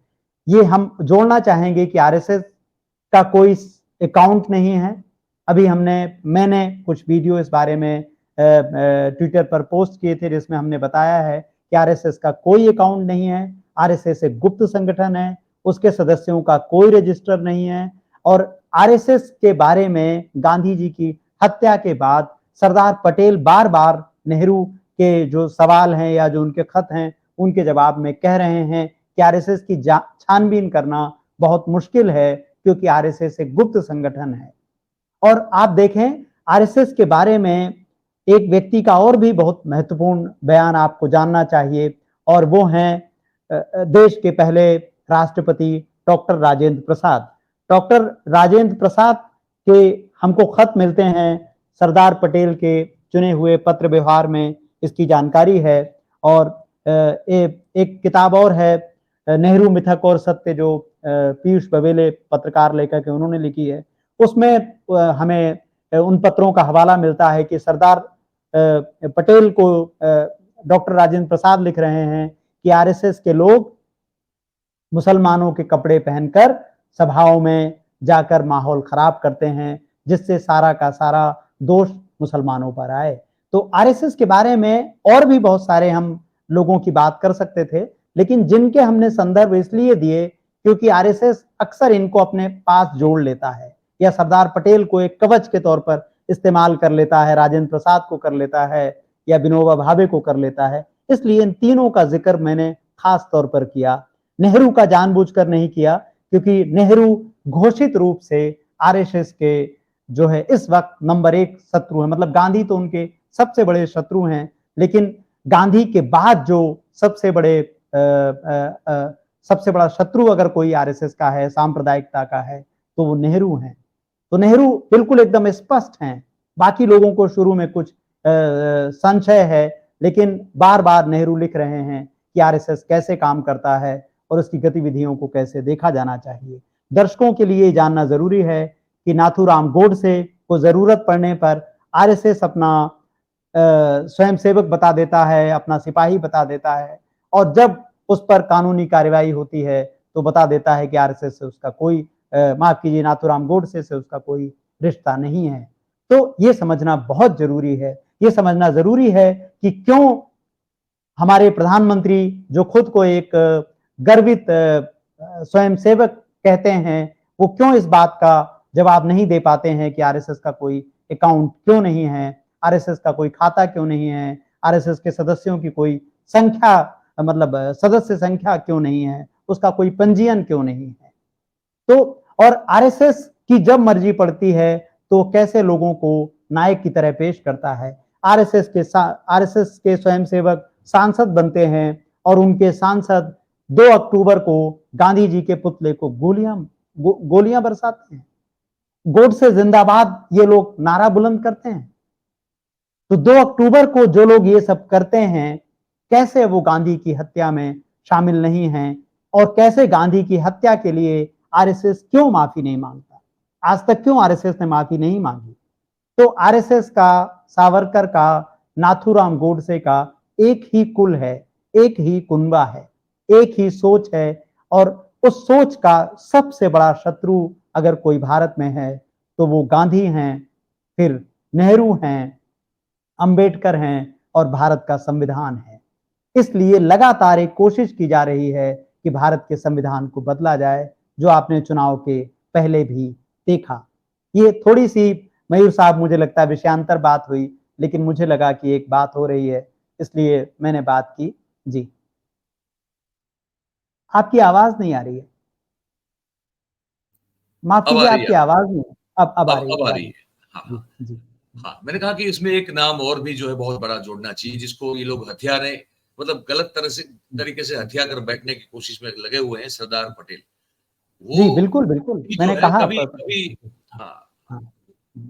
ये हम जोड़ना चाहेंगे कि आरएसएस का कोई अकाउंट नहीं है। अभी मैंने कुछ वीडियो इस बारे में ट्विटर पर पोस्ट किए थे जिसमें हमने बताया है कि आरएसएस का कोई अकाउंट नहीं है। आरएसएस एक गुप्त संगठन है, उसके सदस्यों का कोई रजिस्टर नहीं है। और आरएसएस के बारे में गांधी जी की हत्या के बाद सरदार पटेल बार बार नेहरू के जो सवाल हैं या जो उनके खत हैं उनके जवाब में कह रहे हैं कि आरएसएस की छानबीन करना बहुत मुश्किल है क्योंकि आरएसएस एक गुप्त संगठन है। और आप देखें आरएसएस के बारे में एक व्यक्ति का और भी बहुत महत्वपूर्ण बयान आपको जानना चाहिए और वो हैं देश के पहले राष्ट्रपति डॉक्टर राजेंद्र प्रसाद। डॉक्टर राजेंद्र प्रसाद के हमको खत मिलते हैं, सरदार पटेल के चुने हुए पत्र व्यवहार में इसकी जानकारी है। और एक किताब और है नेहरू मिथक और सत्य, जो पीयूष बवेले पत्रकार लेखक है उन्होंने लिखी है। उसमें हमें उन पत्रों का हवाला मिलता है कि सरदार पटेल को डॉक्टर राजेंद्र प्रसाद लिख रहे हैं कि आरएसएस के लोग मुसलमानों के कपड़े पहनकर सभाओं में जाकर माहौल खराब करते हैं जिससे सारा का सारा दोष मुसलमानों पर आए। तो आरएसएस के बारे में और भी बहुत सारे हम लोगों की बात कर सकते थे, लेकिन जिनके हमने संदर्भ इसलिए दिए क्योंकि आरएसएस अक्सर इनको अपने पास जोड़ लेता है या सरदार पटेल को एक कवच के तौर पर इस्तेमाल कर लेता है, राजेंद्र प्रसाद को कर लेता है या विनोबा भावे को कर लेता है। इसलिए इन तीनों का जिक्र मैंने खास तौर पर किया। नेहरू का जानबूझकर नहीं किया क्योंकि नेहरू घोषित रूप से आरएसएस के जो है इस वक्त नंबर 1 शत्रु है। मतलब गांधी तो उनके सबसे बड़े शत्रु हैं, लेकिन गांधी के बाद जो सबसे बड़ा शत्रु अगर कोई आरएसएस का है, सांप्रदायिकता का है, तो वो नेहरू हैं। तो नेहरू बिल्कुल एकदम स्पष्ट हैं। बाकी लोगों को शुरू में कुछ संशय है, लेकिन बार बार नेहरू लिख रहे हैं कि आरएसएस कैसे काम करता है और उसकी गतिविधियों को कैसे देखा जाना चाहिए। दर्शकों के लिए जानना जरूरी है कि नाथूराम गोडसे को जरूरत पड़ने पर आरएसएस अपना स्वयंसेवक बता देता है, अपना सिपाही बता देता है, और जब उस पर कानूनी कार्रवाई होती है तो बता देता है कि आरएसएस से उसका कोई माफ कीजिए, नाथूराम गोडसे से उसका कोई रिश्ता नहीं है। तो ये समझना बहुत जरूरी है। ये समझना जरूरी है कि क्यों हमारे प्रधानमंत्री जो खुद को एक गर्वित स्वयंसेवक कहते हैं, वो क्यों इस बात का जवाब नहीं दे पाते हैं कि आरएसएस का कोई अकाउंट क्यों नहीं है, आरएसएस का कोई खाता क्यों नहीं है, आरएसएस के सदस्यों की कोई संख्या, मतलब सदस्य संख्या क्यों नहीं है, उसका कोई पंजीयन क्यों नहीं है। तो और आरएसएस की जब मर्जी पड़ती है तो कैसे लोगों को नायक की तरह पेश करता है। आरएसएस के स्वयंसेवक सांसद बनते हैं और उनके सांसद 2 अक्टूबर को गांधी जी के पुतले को गोलियां बरसाते हैं। गोडसे जिंदाबाद ये लोग नारा बुलंद करते हैं। तो 2 अक्टूबर को जो लोग ये सब करते हैं, कैसे वो गांधी की हत्या में शामिल नहीं हैं, और कैसे गांधी की हत्या के लिए आरएसएस क्यों माफी नहीं मांगता, आज तक क्यों आरएसएस ने माफी नहीं मांगी। तो आरएसएस का, सावरकर का, नाथूराम गोडसे का एक ही कुल है, एक ही कुनबा है, एक ही सोच है, और उस सोच का सबसे बड़ा शत्रु अगर कोई भारत में है तो वो गांधी हैं, फिर नेहरू हैं, अंबेडकर हैं और भारत का संविधान है। इसलिए लगातार एक कोशिश की जा रही है कि भारत के संविधान को बदला जाए, जो आपने चुनाव के पहले भी देखा। ये थोड़ी-सी मयूर साहब मुझे लगता है विषयांतर बात हुई, लेकिन मुझे लगा कि एक बात हो रही है, इसलिए मैंने बात की। जी। आपकी आवाज़ नहीं आ रही है। माफ़ अब आ कीजिए रही है, आपकी आवाज़ नहीं अब आ रही है, अब आ अब आ रही रही है। है। हाँ, जी, हाँ। जी। हाँ, मैंने कहा कि इसमें एक नाम और भी जो है बहुत बड़ा जोड़ना चाहिए, जिसको ये लोग हथियाने मतलब गलत तरीके से हथिया कर बैठने की कोशिश में लगे हुए हैं, सरदार पटेल। जी, वो बिल्कुल, बिल्कुल। भी जो मैंने है कहा कभी-कभी हाँ, हाँ।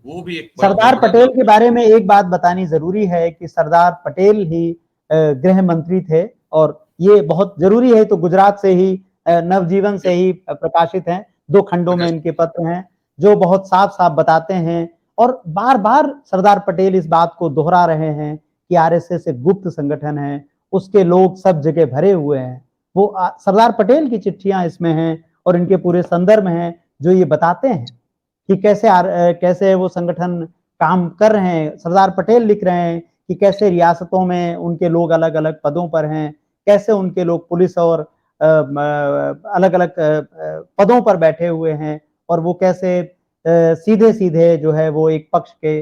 वो भी एक सरदार बहुत बड़ा पटेल नाम के बारे में एक बात बतानी ज़रूरी है कि सरदार पटेल ही गृह मंत्री थे और ये बहुत ज़रूरी है, तो गुजरात से ही नवजीवन से ही प्रकाशित हैं। 2 खंडों में प्रकाश इनके पत्र हैं, जो बहुत साफ-साफ बताते हैं और बार-बार सरदार पटेल इस बात को दोहरा रहे हैं कि आरएसएस एक गुप्त संगठन है, उसके लोग सब जगह भरे हुए हैं। वो सरदार पटेल की चिट्ठियाँ इसमें हैं और इनके पूरे संदर्भ हैं, जो ये बताते हैं कि कैसे वो संगठन काम कर रहे हैं। सरदार पटेल लिख रहे हैं कि कैसे रियासतों में उनके लोग अलग-अलग पदों पर हैं, कैसे उनके लोग पुलिस और अलग-अलग पदों पर बैठे हुए हैं और वो कैसे सीधे-सीधे जो है वो एक पक्ष के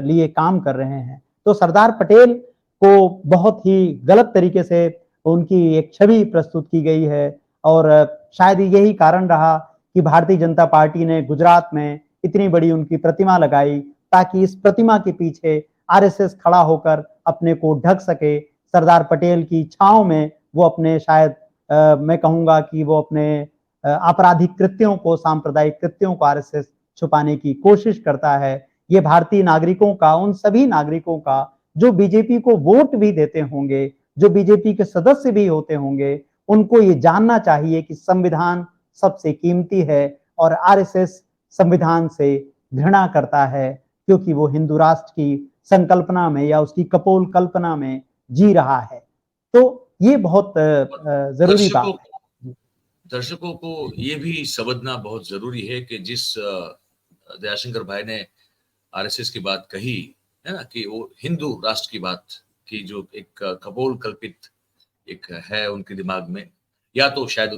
लिए काम कर रहे हैं। तो सरदार पटेल को बहुत ही गलत तरीके से उनकी एक छवि प्रस्तुत की गई है और शायद यही कारण रहा कि भारतीय जनता पार्टी ने गुजरात में इतनी बड़ी उनकी प्रतिमा लगाई, ताकि इस प्रतिमा के पीछे आरएसएस खड़ा होकर अपने को ढक सके। सरदार पटेल की छाँव में वो अपने शायद मैं कहूँगा कि वो अपने आपराधिक कृत्यों को, सांप्रदायिक कृत्यों को आरएसएस छुपाने की कोशिश करता है। ये भारतीय नागरिकों का, उन सभी नागरिकों का जो बीजेपी को वोट भी देते होंगे, जो बीजेपी के सदस्य भी होते होंगे, उनको ये जानना चाहिए कि संविधान सबसे कीमती है और आरएसएस संविधान से घृणा करता है, क्योंकि वो हिंदू राष्ट्र की संकल्पना में या उसकी कपोल कल्पना में जी रहा है। तो ये बहुत ज़रूरी दर्शकों बात है। दर्शकों को ये भी समझना बहुत ज़रूरी है कि जिस दयाशंकर भाई ने आरएसएस की बात कही, है ना? कि वो हिंदू राष्ट्र की बात की जो एक खगोल कल्पित एक है उनके दिमाग में, या तो शायद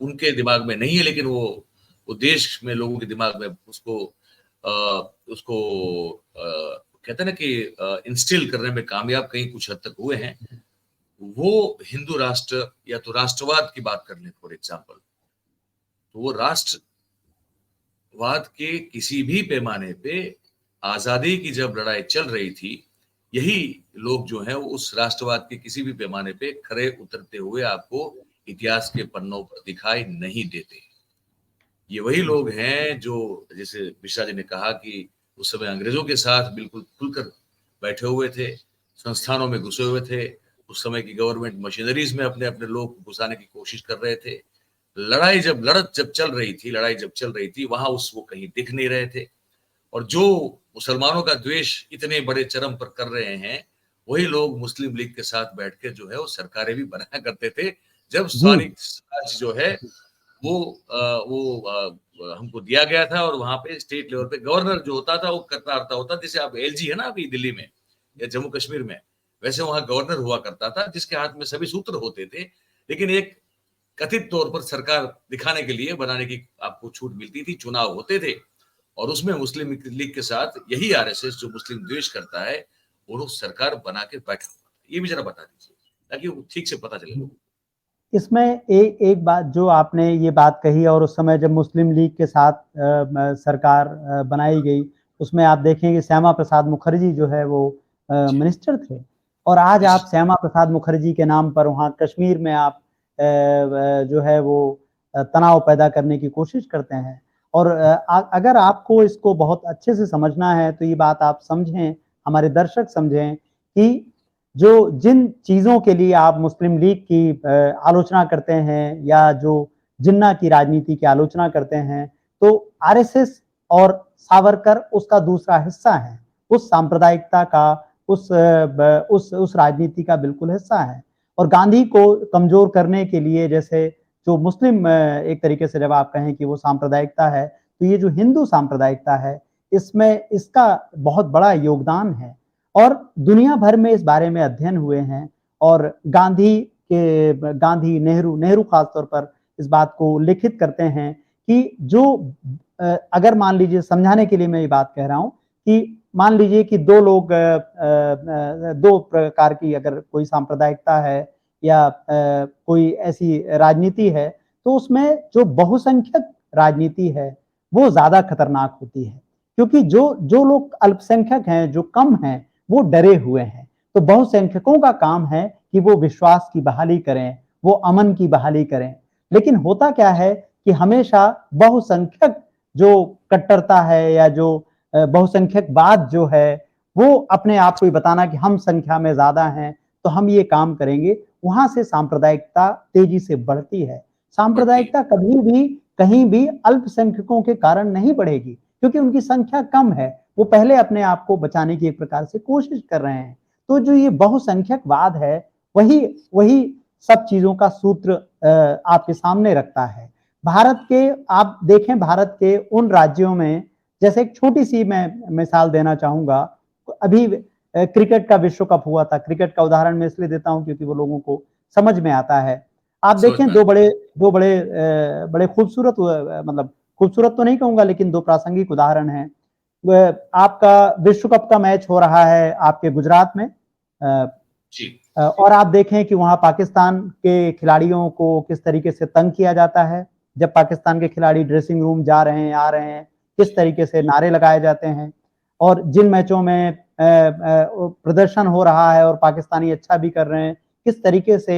उनके दिमाग में नहीं है, लेकिन वो देश में लोगों के दिमाग में उसको कहते हैं ना कि इंस्टिल करने में कामयाब कहीं कुछ हद तक हुए हैं। वो हिंदू राष्ट्र या तो राष्ट्रवाद की बात कर लें फॉर एग्जाम्पल, तो वो राष्ट्रवाद के किसी भी पैमाने पे आजादी की जब लड़ाई चल रही थी, यही लोग जो हैं उस राष्ट्रवाद के किसी भी पैमाने पे खरे उतरते हुए आपको इतिहास के पन्नों पर दिखाई नहीं देते। ये वही लोग हैं जो, जैसे मिश्रा जी ने कहा कि उस समय अंग्रेजों के साथ बिल्कुल खुलकर बैठे हुए थे, संस्थानों में घुसे हुए थे, उस समय की गवर्नमेंट मशीनरीज में अपने अपने लोग घुसाने की कोशिश कर रहे थे। लड़त जब चल रही थी, लड़ाई जब चल रही थी, वहां उसको कहीं दिख नहीं रहे थे। और जो मुसलमानों का द्वेष इतने बड़े चरम पर कर रहे हैं, वही लोग मुस्लिम लीग के साथ बैठ के जो है वो सरकारें भी बनाया करते थे, जब जी, स्थानिक स्वराज जो है वो हमको दिया गया था और वहां पे स्टेट लेवल पे गवर्नर जो होता था वो करता होता, जैसे आप एलजी है ना अभी दिल्ली में या जम्मू कश्मीर में, वैसे वहां गवर्नर हुआ करता था जिसके हाथ में सभी सूत्र होते थे, लेकिन एक कथित तौर पर सरकार दिखाने के लिए बनाने की आपको छूट मिलती थी, चुनाव होते थे और उसमें मुस्लिम लीग के साथ यही आरएसएस जो मुस्लिम द्वेष करता है, वो लोग सरकार बना के बैठा हुआ था। ये भी जरा बता दीजिए ताकि वो ठीक से पता चले लोगों इसमें एक बात जो आपने ये बात कही और उस समय जब मुस्लिम लीग के साथ सरकार बनाई गई, उसमें आप देखेंगे श्यामा प्रसाद मुखर्जी जो है वो को। मिनिस्टर थे और आज जी आप श्यामा प्रसाद मुखर्जी के नाम पर वहाँ कश्मीर में आप जो है वो तनाव पैदा करने की कोशिश करते हैं और अगर आपको इसको बहुत अच्छे से समझना है तो ये बात आप समझें, हमारे दर्शक समझें कि जो जिन चीज़ों के लिए आप मुस्लिम लीग की आलोचना करते हैं या जो जिन्ना की राजनीति की आलोचना करते हैं, तो आरएसएस और सावरकर उसका दूसरा हिस्सा है। उस सांप्रदायिकता का, उस राजनीति का बिल्कुल हिस्सा है और गांधी को कमज़ोर करने के लिए जैसे जो मुस्लिम एक तरीके से जब आप कहें कि वो सांप्रदायिकता है, तो ये जो हिंदू सांप्रदायिकता है, इसमें इसका बहुत बड़ा योगदान है। और दुनिया भर में इस बारे में अध्ययन हुए हैं और गांधी नेहरू खासतौर पर इस बात को लिखित करते हैं कि जो अगर मान लीजिए, समझाने के लिए मैं ये बात कह रहा हूं कि मान लीजिए कि दो लोग, दो प्रकार की अगर कोई सांप्रदायिकता है या कोई ऐसी राजनीति है, तो उसमें जो बहुसंख्यक राजनीति है वो ज्यादा खतरनाक होती है, क्योंकि जो जो लोग अल्पसंख्यक हैं, जो कम हैं, वो डरे हुए हैं। तो बहुसंख्यकों का काम है कि वो विश्वास की बहाली करें, वो अमन की बहाली करें। लेकिन होता क्या है कि हमेशा बहुसंख्यक जो कट्टरता है या जो बहुसंख्यकवाद जो है, वो अपने आप को बताना कि हम संख्या में ज्यादा हैं तो हम ये काम करेंगे, वहां से सांप्रदायिकता तेजी से बढ़ती है। सांप्रदायिकता कभी भी कहीं भी अल्पसंख्यकों के कारण नहीं बढ़ेगी, क्योंकि उनकी संख्या कम है, वो पहले अपने आप को बचाने की एक प्रकार से कोशिश कर रहे हैं। तो जो ये बहुसंख्यकवाद है, वही वही सब चीजों का सूत्र आपके सामने रखता है। भारत के, आप देखें, भारत के उन राज्यों में, जैसे एक छोटी सी मैं मिसाल देना चाहूंगा, अभी क्रिकेट का विश्व कप हुआ था। क्रिकेट का उदाहरण मैं इसलिए देता हूं क्योंकि वो लोगों को समझ में आता है। आप देखें, बड़े खूबसूरत, मतलब खूबसूरत तो नहीं कहूंगा, लेकिन दो प्रासंगिक उदाहरण हैं। आपका विश्व कप का मैच हो रहा है आपके गुजरात में, और आप देखें कि वहां पाकिस्तान के खिलाड़ियों को किस तरीके से तंग किया जाता है। जब पाकिस्तान के खिलाड़ी ड्रेसिंग रूम जा रहे हैं, आ रहे हैं, किस तरीके से नारे लगाए जाते हैं। और जिन मैचों में प्रदर्शन हो रहा है और पाकिस्तानी अच्छा भी कर रहे हैं, किस तरीके से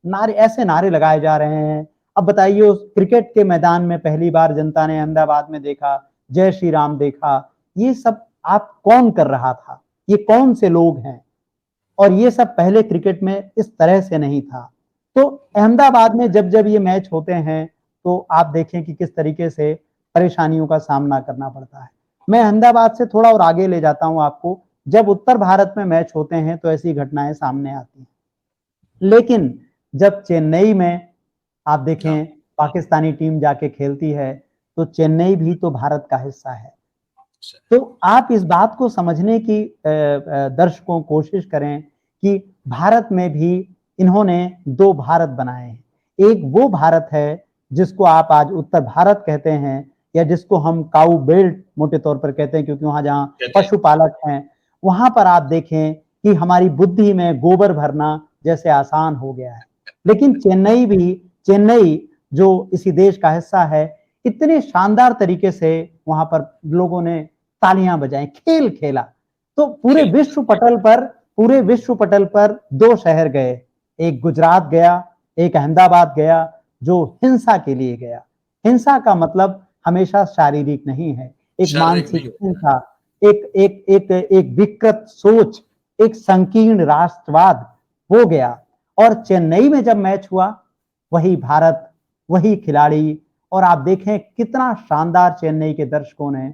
ऐसे नारे लगाए जा रहे हैं। अब बताइए, उस क्रिकेट के मैदान में पहली बार जनता ने अहमदाबाद में देखा, जय श्री राम देखा। ये सब आप कौन कर रहा था, ये कौन से लोग हैं, और ये सब पहले क्रिकेट में इस तरह से नहीं था। तो अहमदाबाद में जब जब ये मैच होते हैं, तो आप देखें कि किस तरीके से परेशानियों का सामना करना पड़ता है। मैं अहमदाबाद से थोड़ा और आगे ले जाता हूं आपको। जब उत्तर भारत में मैच होते हैं तो ऐसी घटनाएं सामने आती हैं, लेकिन जब चेन्नई में आप देखें पाकिस्तानी टीम जाके खेलती है, तो चेन्नई भी तो भारत का हिस्सा है। तो आप इस बात को समझने की दर्शकों कोशिश करें कि भारत में भी इन्होंने दो भारत बनाए हैं। एक वो भारत है जिसको आप आज उत्तर भारत कहते हैं, या जिसको हम काऊ बेल्ट मोटे तौर पर कहते हैं, क्योंकि वहां जहां पशुपालक हैं, वहां पर आप देखें कि हमारी बुद्धि में गोबर भरना जैसे आसान हो गया है। लेकिन चेन्नई जो इसी देश का हिस्सा है, इतने शानदार तरीके से वहां पर लोगों ने तालियां बजाएं, खेल खेला। तो पूरे विश्व पटल पर दो शहर गए, एक गुजरात गया, एक अहमदाबाद गया, जो हिंसा के लिए गया। हिंसा का मतलब हमेशा शारीरिक नहीं है, एक मानसिक हिंसा, एक विकृत सोच, एक संकीर्ण राष्ट्रवाद हो गया। और चेन्नई में जब मैच हुआ, वही भारत, वही खिलाड़ी, और आप देखें कितना शानदार चेन्नई के दर्शकों ने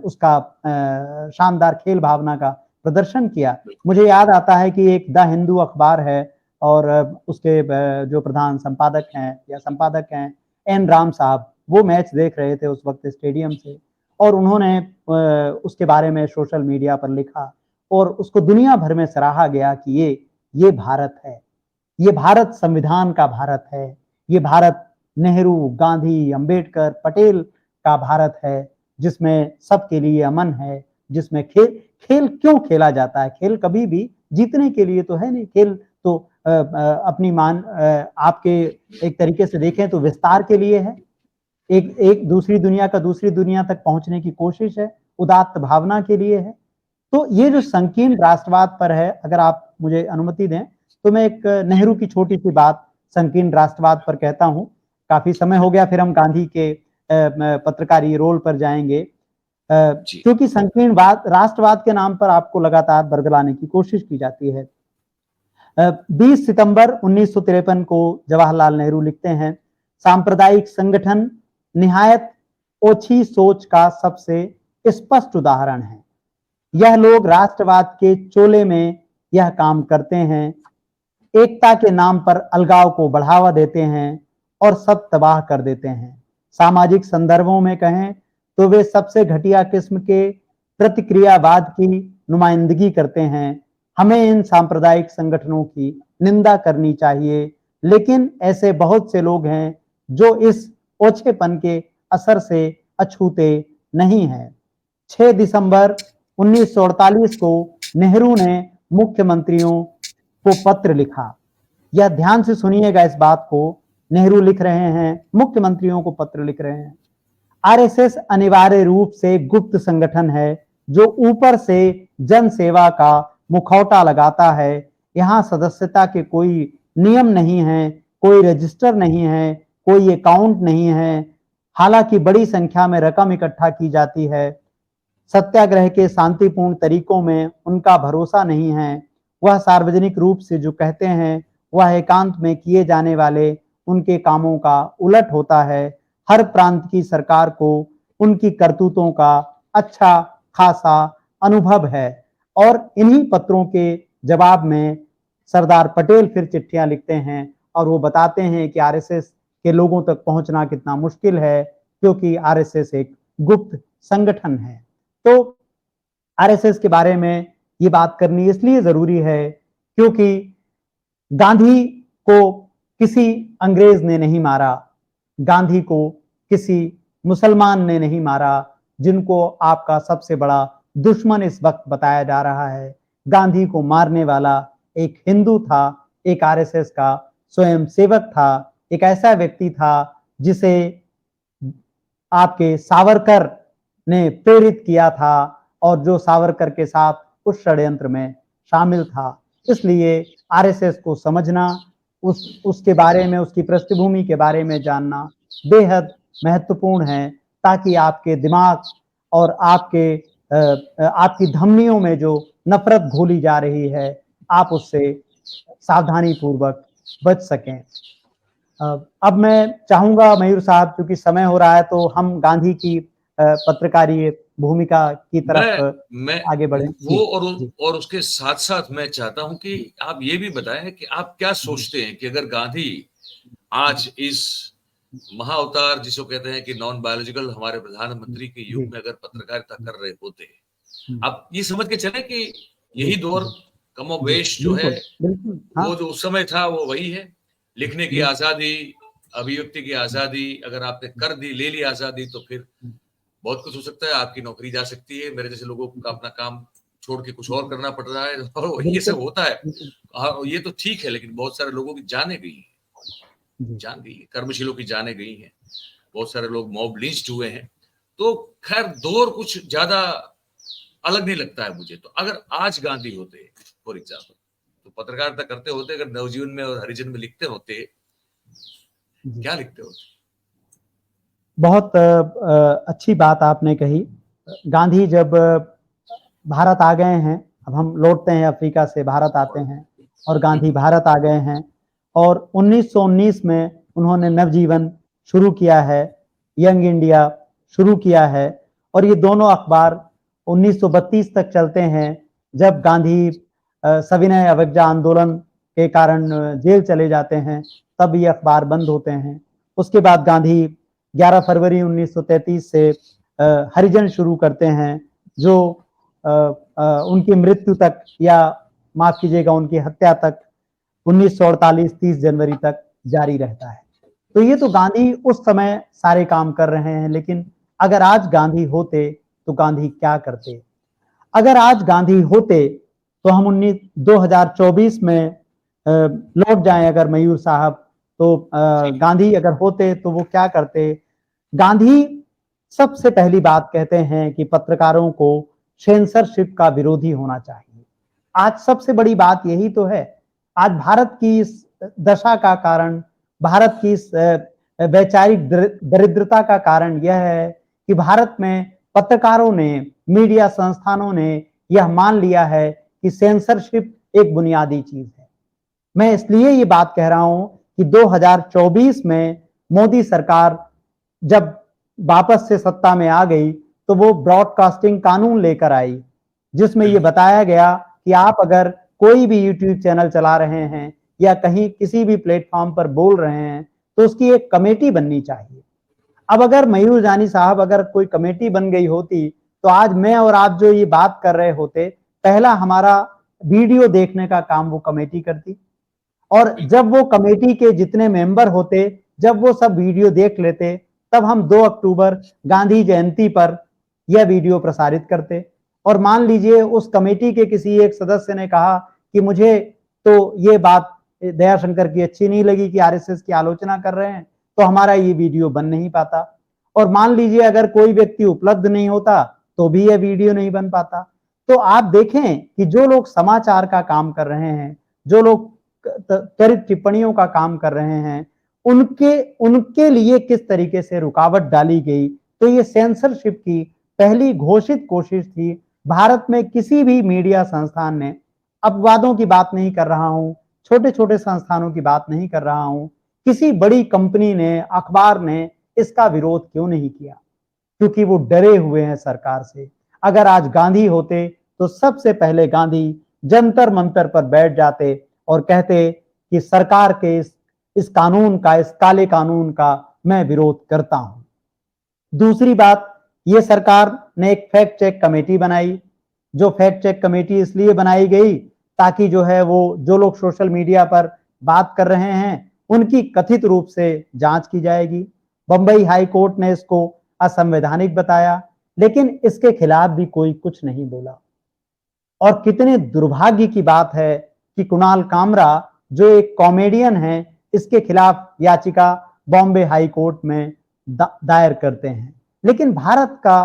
उसका शानदार खेल भावना का प्रदर्शन किया। मुझे याद आता है कि एक द हिंदू अखबार है, और उसके जो प्रधान संपादक हैं एन राम साहब, वो मैच देख रहे थे उस वक्त स्टेडियम से, और उन्होंने उसके बारे में सोशल मीडिया पर लिखा, और उसको दुनिया भर में सराहा गया कि ये भारत है, ये भारत संविधान का भारत है, ये भारत नेहरू, गांधी, अंबेडकर, पटेल का भारत है, जिसमें सबके लिए अमन है, जिसमें खेल क्यों खेला जाता है। खेल कभी भी जीतने के लिए तो है नहीं, खेल तो अपनी आपके एक तरीके से देखें तो विस्तार के लिए है, एक दूसरी दुनिया का दूसरी दुनिया तक पहुंचने की कोशिश है, उदात्त भावना के लिए है। तो ये जो संकीर्ण राष्ट्रवाद पर है, अगर आप मुझे अनुमति दें तो मैं एक नेहरू की छोटी सी बात संकीर्ण राष्ट्रवाद पर कहता हूं। काफी समय हो गया, फिर हम गांधी के पत्रकारी रोल पर जाएंगे, क्योंकि संकीर्ण राष्ट्रवाद के नाम पर आपको लगातार बरगलाने की कोशिश की जाती है। 20 सितंबर 1953 को जवाहरलाल नेहरू लिखते हैं, सांप्रदायिक संगठन निहायत ओछी सोच का सबसे स्पष्ट उदाहरण है। यह लोग राष्ट्रवाद के चोले में यह काम करते हैं, एकता के नाम पर अलगाव को बढ़ावा देते हैं और सब तबाह कर देते हैं। सामाजिक संदर्भों में कहें तो वे सबसे घटिया किस्म के प्रतिक्रियावाद की नुमाइंदगी करते हैं। हमें इन सांप्रदायिक संगठनों की निंदा करनी चाहिए, लेकिन ऐसे बहुत से लोग हैं जो इस ओछेपन के असर से अछूते नहीं हैं। 6 दिसंबर 1948 को नेहरू ने मुख्यमंत्रियों को पत्र लिखा। यह ध्यान से सुनिएगा इस बात को, नेहरू लिख रहे हैं, मुख्यमंत्रियों को पत्र लिख रहे हैं। आरएसएस अनिवार्य रूप से गुप्त संगठन है जो ऊपर से जन सेवा का मुखौटा लगाता है। यहाँ सदस्यता के कोई नियम नहीं है, कोई रजिस्टर नहीं है, कोई अकाउंट नहीं है। हालांकि बड़ी संख्या में रकम इकट्ठा की जाती है। सत्याग्रह के शांतिपूर्ण तरीकों में उनका भरोसा नहीं है। वह सार्वजनिक रूप से जो कहते हैं वह एकांत में किए जाने वाले उनके कामों का उलट होता है। हर प्रांत की सरकार को उनकी करतूतों का अच्छा खासा अनुभव है और इन्हीं पत्रों के जवाब में सरदार पटेल फिर चिट्ठियां लिखते हैं और वो बताते हैं कि आरएसएस के लोगों तक पहुंचना कितना मुश्किल है, क्योंकि आरएसएस एक गुप्त संगठन है। तो आरएसएस के बारे में ये बात करनी इसलिए जरूरी है क्योंकि गांधी को किसी अंग्रेज ने नहीं मारा, गांधी को किसी मुसलमान ने नहीं मारा, जिनको आपका सबसे बड़ा दुश्मन इस वक्त बताया जा रहा है। गांधी को मारने वाला एक हिंदू था, एक आरएसएस का स्वयं सेवक था, एक ऐसा व्यक्ति था जिसे आपके सावरकर ने प्रेरित किया था और जो सावरकर के साथ उस षड्यंत्र में शामिल था। इसलिए आरएसएस को समझना, उसके बारे में, उसकी पृष्ठभूमि के बारे में जानना बेहद महत्वपूर्ण है, ताकि आपके दिमाग और आपकी धमनियों में जो नफरत घोली जा रही है, आप उससे सावधानी पूर्वक बच सकें। अब मैं चाहूंगा मयूर साहब, क्योंकि समय हो रहा है, तो हम गांधी की पत्रकारीय भूमिका की तरफ मैं आगे बढ़े। वो और उसके साथ साथ मैं चाहता हूं कि आप ये भी बताएं कि आप क्या सोचते हैं कि अगर गांधी आज इस महाअवतार जिसको कहते हैं कि नॉन बायोलॉजिकल हमारे प्रधानमंत्री के युग में अगर पत्रकारिता कर रहे होते, आप ये समझ के चले कि यही दौर कमोबेश जो है वो जो उस समय था वो वही है। लिखने की आजादी, अभिव्यक्ति की आजादी अगर आपने कर दी, ले ली आजादी, तो फिर बहुत कुछ हो सकता है, आपकी नौकरी जा सकती है, मेरे जैसे लोगों का अपना काम छोड़ के कुछ और करना पड़ रहा है और ये सब होता है। ये तो ठीक है, लेकिन बहुत सारे लोगों की जाने गई हैं, जान गई है, कर्मशीलों की जाने गई हैं, बहुत सारे लोग मॉब लिंच्ड हुए हैं। तो खैर दौर कुछ ज्यादा अलग नहीं लगता है मुझे। तो अगर आज गांधी होते फॉर एग्जाम्पल, तो पत्रकारिता करते होते, अगर नवजीवन में और हरिजन में लिखते होते, क्या लिखते होते? बहुत अच्छी बात आपने कही। गांधी जब भारत आ गए हैं, अब हम लौटते हैं अफ्रीका से, भारत आते हैं और गांधी भारत आ गए हैं और 1919 में उन्होंने नवजीवन शुरू किया है, यंग इंडिया शुरू किया है, और ये दोनों अखबार 1932 तक चलते हैं, जब गांधी सविनय अवज्ञा आंदोलन के कारण जेल चले जाते हैं, तब ये अखबार बंद होते हैं। उसके बाद गांधी 11 फरवरी 1933 से हरिजन शुरू करते हैं, जो उनकी मृत्यु तक, या माफ कीजिएगा उनकी हत्या तक 1948 30 जनवरी तक जारी रहता है। तो ये तो गांधी उस समय सारे काम कर रहे हैं, लेकिन अगर आज गांधी होते तो गांधी क्या करते? अगर आज गांधी होते तो हम 2024 में लौट जाएं अगर मयूर साहब, तो गांधी अगर होते तो वो क्या करते? गांधी सबसे पहली बात कहते हैं कि पत्रकारों को सेंसरशिप का विरोधी होना चाहिए। आज सबसे बड़ी बात यही तो है। आज भारत की इस दशा का कारण, भारत की इस वैचारिक दरिद्रता का कारण यह है कि भारत में पत्रकारों ने, मीडिया संस्थानों ने यह मान लिया है कि सेंसरशिप एक बुनियादी चीज है। मैं इसलिए ये बात कह रहा हूं कि 2024 में मोदी सरकार जब वापस से सत्ता में आ गई, तो वो ब्रॉडकास्टिंग कानून लेकर आई, जिसमें ये बताया गया कि आप अगर कोई भी यूट्यूब चैनल चला रहे हैं या कहीं किसी भी प्लेटफॉर्म पर बोल रहे हैं, तो उसकी एक कमेटी बननी चाहिए। अब अगर मयूर जानी साहब, अगर कोई कमेटी बन गई होती, तो आज मैं और आप जो ये बात कर रहे होते, पहला हमारा वीडियो देखने का काम वो कमेटी करती, और जब वो कमेटी के जितने मेंबर होते, जब वो सब वीडियो देख लेते, तब हम 2 अक्टूबर गांधी जयंती पर यह वीडियो प्रसारित करते। और मान लीजिए उस कमेटी के किसी एक सदस्य ने कहा कि मुझे तो ये बात दयाशंकर की अच्छी नहीं लगी कि आरएसएस की आलोचना कर रहे हैं, तो हमारा ये वीडियो बन नहीं पाता। और मान लीजिए अगर कोई व्यक्ति उपलब्ध नहीं होता तो भी यह वीडियो नहीं बन पाता। तो आप देखें कि जो लोग समाचार का काम कर रहे हैं, जो लोग त्वरित टिप्पणियों का काम कर रहे हैं, उनके लिए किस तरीके से रुकावट डाली गई। तो ये सेंसरशिप की पहली घोषित कोशिश थी। भारत में किसी भी मीडिया संस्थान ने, अपवादों की बात नहीं कर रहा हूं, छोटे छोटे संस्थानों की बात नहीं कर रहा हूं, किसी बड़ी कंपनी ने, अखबार ने इसका विरोध क्यों नहीं किया? क्योंकि वो डरे हुए हैं सरकार से। अगर आज गांधी होते तो सबसे पहले गांधी जंतर मंतर पर बैठ जाते और कहते कि सरकार के इस कानून का, इस काले कानून का मैं विरोध करता हूं। दूसरी बात, ये सरकार ने एक फैक्ट चेक कमेटी बनाई। जो फैक्ट चेक कमेटी इसलिए बनाई गई ताकि जो है वो जो लोग सोशल मीडिया पर बात कर रहे हैं उनकी कथित रूप से जांच की जाएगी। बंबई हाई कोर्ट ने इसको असंवैधानिक बताया, लेकिन इसके खिलाफ भी कोई कुछ नहीं बोला। और कितने दुर्भाग्य की बात है कि कुणाल कामरा जो एक कॉमेडियन है, इसके खिलाफ याचिका बॉम्बे हाई कोर्ट में दायर करते हैं। लेकिन भारत का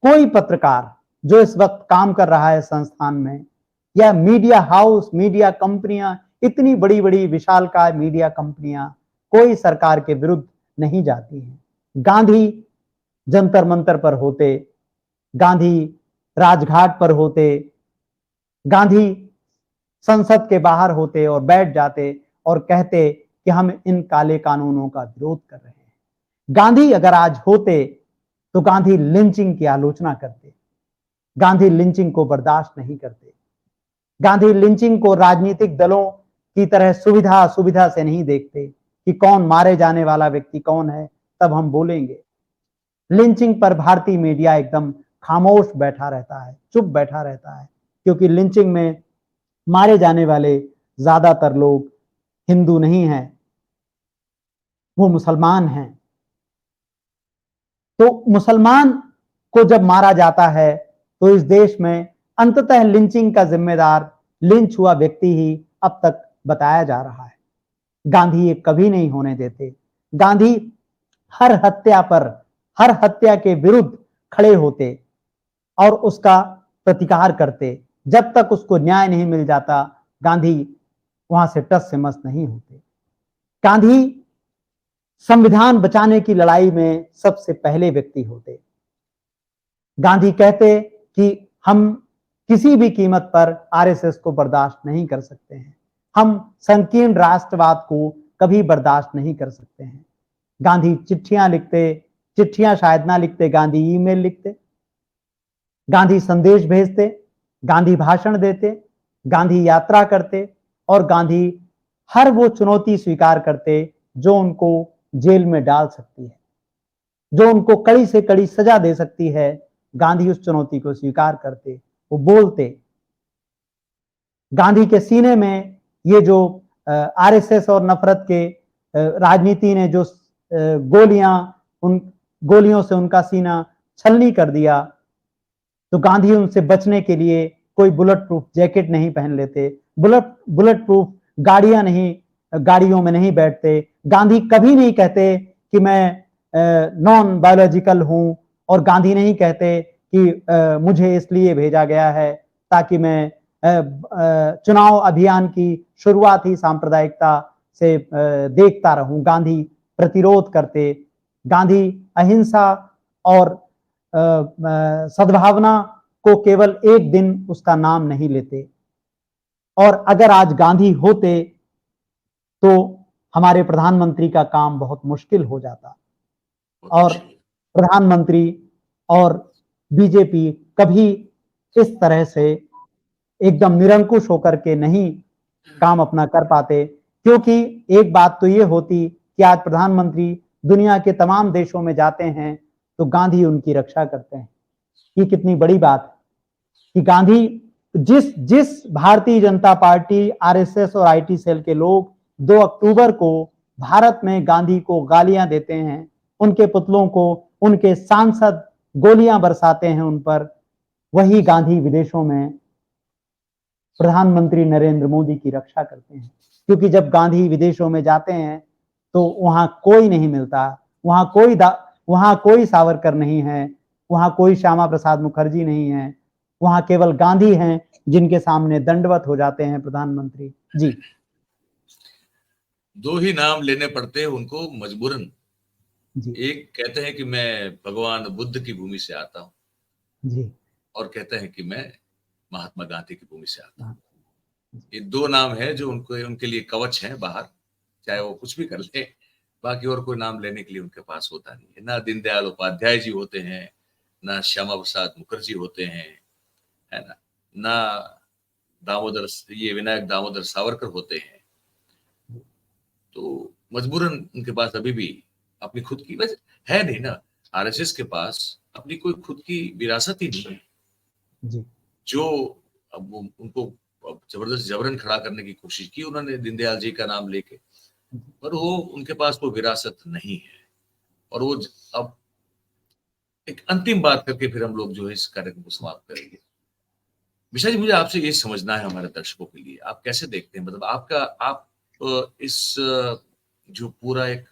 कोई पत्रकार जो इस वक्त काम कर रहा है संस्थान में, या मीडिया हाउस, मीडिया कंपनियां, इतनी बड़ी बड़ी विशालकाय मीडिया कंपनियां कोई सरकार के विरुद्ध नहीं जाती हैं। गांधी जंतर मंतर पर होते, गांधी राजघाट पर होते, गांधी संसद के बाहर होते और बैठ जाते और कहते कि हम इन काले कानूनों का विरोध कर रहे हैं। गांधी अगर आज होते तो गांधी लिंचिंग की आलोचना करते। गांधी लिंचिंग को बर्दाश्त नहीं करते। गांधी लिंचिंग को राजनीतिक दलों की तरह सुविधा से नहीं देखते कि कौन मारे जाने वाला व्यक्ति कौन है, तब हम बोलेंगे। लिंचिंग पर भारतीय मीडिया एकदम खामोश बैठा रहता है, चुप बैठा रहता है, क्योंकि लिंचिंग में मारे जाने वाले ज्यादातर लोग हिंदू नहीं हैं, वो मुसलमान हैं। तो मुसलमान को जब मारा जाता है तो इस देश में अंततः लिंचिंग का जिम्मेदार लिंच हुआ व्यक्ति ही अब तक बताया जा रहा है। गांधी ये कभी नहीं होने देते। गांधी हर हत्या के विरुद्ध खड़े होते और उसका प्रतिकार करते। जब तक उसको न्याय नहीं मिल जाता, गांधी वहां से टस से मस नहीं होते। गांधी संविधान बचाने की लड़ाई में सबसे पहले व्यक्ति होते। गांधी कहते कि हम किसी भी कीमत पर आरएसएस को बर्दाश्त नहीं कर सकते हैं, हम संकीर्ण राष्ट्रवाद को कभी बर्दाश्त नहीं कर सकते हैं। गांधी चिट्ठियां लिखते, चिट्ठियां शायद ना लिखते, गांधी ईमेल लिखते, गांधी संदेश भेजते, गांधी भाषण देते, गांधी यात्रा करते, और गांधी हर वो चुनौती स्वीकार करते जो उनको जेल में डाल सकती है, जो उनको कड़ी से कड़ी सजा दे सकती है। गांधी उस चुनौती को स्वीकार करते, वो बोलते। गांधी के सीने में ये जो आरएसएस और नफरत के राजनीति ने जो उन गोलियों से उनका सीना छलनी कर दिया, तो गांधी उनसे बचने के लिए कोई बुलेट प्रूफ जैकेट नहीं पहन लेते, बुलेट प्रूफ गाड़ियों में नहीं बैठते। गांधी कभी नहीं कहते कि मैं नॉन बायोलॉजिकल हूं, और गांधी नहीं कहते कि मुझे इसलिए भेजा गया है ताकि मैं चुनाव अभियान की शुरुआत ही सांप्रदायिकता से देखता रहूं। गांधी प्रतिरोध करते। गांधी अहिंसा और सद्भावना को केवल एक दिन उसका नाम नहीं लेते। और अगर आज गांधी होते तो हमारे प्रधानमंत्री का काम बहुत मुश्किल हो जाता, और प्रधानमंत्री और बीजेपी कभी इस तरह से एकदम निरंकुश होकर के नहीं काम अपना कर पाते। क्योंकि एक बात तो ये होती कि आज प्रधानमंत्री दुनिया के तमाम देशों में जाते हैं तो गांधी उनकी रक्षा करते हैं। ये कितनी बड़ी बात है कि गांधी जिस जिस भारतीय जनता पार्टी, आरएसएस और आईटी सेल के लोग 2 अक्टूबर को भारत में गांधी को गालियां देते हैं, उनके पुतलों को उनके सांसद गोलियां बरसाते हैं उन पर, वही गांधी विदेशों में प्रधानमंत्री नरेंद्र मोदी की रक्षा करते हैं। क्योंकि जब गांधी विदेशों में जाते हैं तो वहां कोई नहीं मिलता, वहां कोई सावरकर नहीं है, वहां कोई श्यामा प्रसाद मुखर्जी नहीं है, वहां केवल गांधी हैं जिनके सामने दंडवत हो जाते हैं प्रधानमंत्री जी। दो ही नाम लेने पड़ते हैं उनको मजबूरन। जी एक कहते हैं कि मैं भगवान बुद्ध की भूमि से आता हूँ, जी, और कहते हैं कि मैं महात्मा गांधी की भूमि से आता हूँ। हाँ, ये दो नाम है जो उनके लिए कवच है बाहर, चाहे वो कुछ भी कर ले, बाकी और कोई नाम लेने के लिए उनके पास होता नहीं है। ना दीनदयाल उपाध्याय जी होते हैं, ना श्यामा प्रसाद मुखर्जी होते हैं, है ना दामोदर, ये विनायक दामोदर सावरकर होते हैं। तो मजबूरन उनके पास अभी भी अपनी खुद की वैसे है नहीं ना। आरएसएस के पास अपनी कोई खुद की विरासत ही नहीं है जी जो अब उनको जबरदस्त जबरन खड़ा करने की कोशिश की उन्होंने दीनदयाल जी का नाम लेके, पर वो उनके पास कोई विरासत नहीं है। और वो अब एक अंतिम बात करके फिर हम लोग जो है इस कार्यक्रम को समाप्त करेंगे। विशा जी, मुझे आपसे ये समझना है हमारे दर्शकों के लिए, आप कैसे देखते हैं, मतलब आप इस जो पूरा एक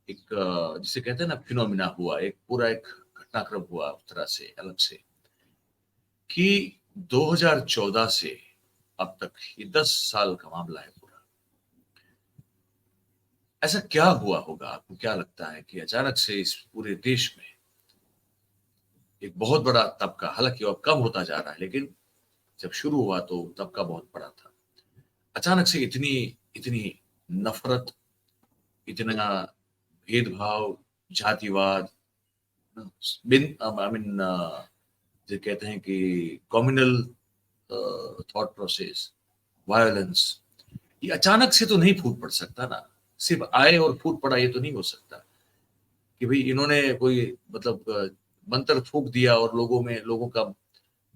जिसे कहते हैं ना फिनोमिना हुआ, एक पूरा एक घटनाक्रम हुआ उस तरह से अलग से कि 2014 से अब तक ये 10 साल का मामला है पूरा, ऐसा क्या हुआ होगा, आपको क्या लगता है कि अचानक से इस पूरे देश में एक बहुत बड़ा तबका, हालांकि अब कम होता जा रहा है, लेकिन जब शुरू हुआ तो तबका बहुत बड़ा था, अचानक से इतनी इतनी नफरत, इतना भेदभाव, जातिवाद, आई मीन जो कहते हैं कि कम्युनल थॉट प्रोसेस, वायलेंस, ये अचानक से तो नहीं फूट पड़ सकता ना। सिर्फ आए और फूट पड़ा ये तो नहीं हो सकता कि भाई इन्होंने कोई मतलब मंत्र फूक दिया और लोगों का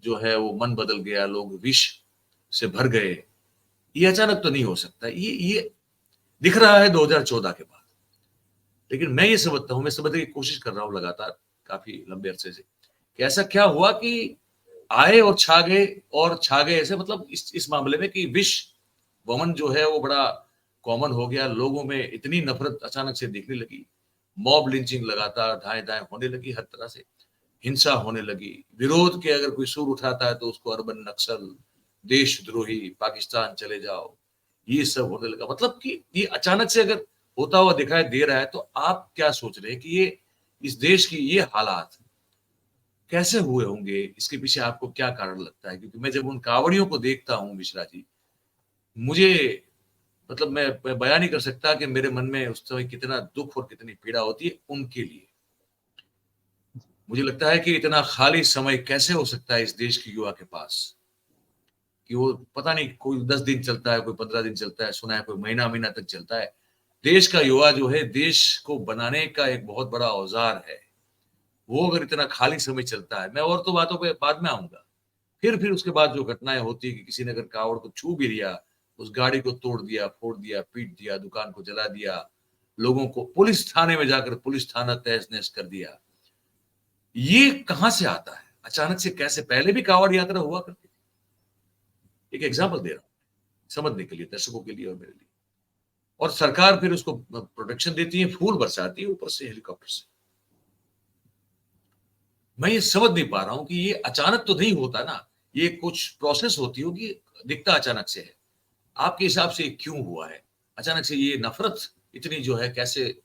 जो है वो मन बदल गया, लोग विष से भर गए। ये अचानक तो नहीं हो सकता। ये दिख रहा है 2014 के बाद। लेकिन मैं ये समझता हूं, मैं समझने की कोशिश कर रहा हूं लगातार काफी लंबे अरसे से कि ऐसा क्या हुआ कि आए और छा गए ऐसे, मतलब इस मामले में कि विष वमन जो है वो बड़ा कॉमन हो गया। लोगों में इतनी नफरत अचानक से दिखने लगी, मॉब लिंचिंग लगातार दाएं दाएं होने लगी, हर तरह से हिंसा होने लगी, विरोध के अगर कोई सुर उठाता है तो उसको अर्बन नक्सल, देशद्रोही, पाकिस्तान चले जाओ, ये सब होने लगा। मतलब कि ये अचानक से अगर होता हुआ दिखाई दे रहा है तो आप क्या सोच रहे हैं कि ये इस देश की ये हालात कैसे हुए होंगे, इसके पीछे आपको क्या कारण लगता है? क्योंकि मैं जब उन कावड़ियों को देखता हूँ मिश्रा जी, मुझे मतलब मैं बयान नहीं कर सकता कि मेरे मन में उस समय कितना दुख और कितनी पीड़ा होती है उनके लिए। मुझे लगता है कि इतना खाली समय कैसे हो सकता है इस देश के युवा के पास कि वो पता नहीं, कोई 10 दिन चलता है, कोई 15 दिन चलता है, सुना है कोई महीना महीना तक चलता है। देश का युवा जो है देश को बनाने का एक बहुत बड़ा औजार है, वो अगर इतना खाली समय चलता है, मैं और तो बातों पे बाद में आऊंगा। फिर उसके बाद जो घटनाएं होती है कि किसी ने अगर कावड़ को छू भी लिया, उस गाड़ी को तोड़ दिया, फोड़ दिया, पीट दिया, दुकान को जला दिया, लोगों को पुलिस थाने में जाकर पुलिस थाना तहस नहस कर दिया, ये कहां से आता है अचानक से? कैसे? पहले भी कावड़ यात्रा हुआ करती थी। एक एग्जाम्पल दे रहा हूं समझने के लिए, दर्शकों के लिए और मेरे लिए। और सरकार फिर उसको प्रोटेक्शन देती है, फूल बरसाती है ऊपर से हेलीकॉप्टर से। मैं ये समझ नहीं पा रहा हूं कि ये अचानक तो नहीं होता ना, ये कुछ प्रोसेस होती होगी, दिखता अचानक से है। आपके हिसाब से क्यों हुआ है अचानक से ये नफरत इतनी जो है, कैसे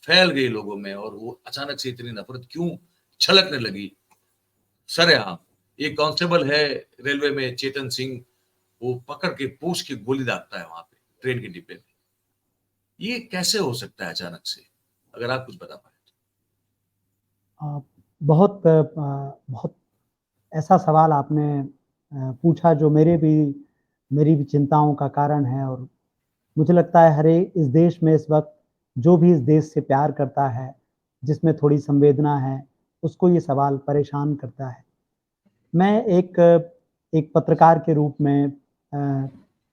फैल गई लोगों में, और वो अचानक से इतनी नफरत क्यों छलकने लगी सरेआम? एक कांस्टेबल है रेलवे में, चेतन सिंह, वो पकड़ के पूछ के गोली दागता है वहां पे ट्रेन के डिब्बे में। ये कैसे हो सकता है अचानक से? अगर आप कुछ बता पाए बहुत ऐसा सवाल आपने पूछा जो मेरी भी चिंताओं का कारण है। और मुझे लगता है हर एक इस देश में इस वक्त जो भी इस देश से प्यार करता है, जिसमें थोड़ी संवेदना है, उसको ये सवाल परेशान करता है। मैं एक पत्रकार के रूप में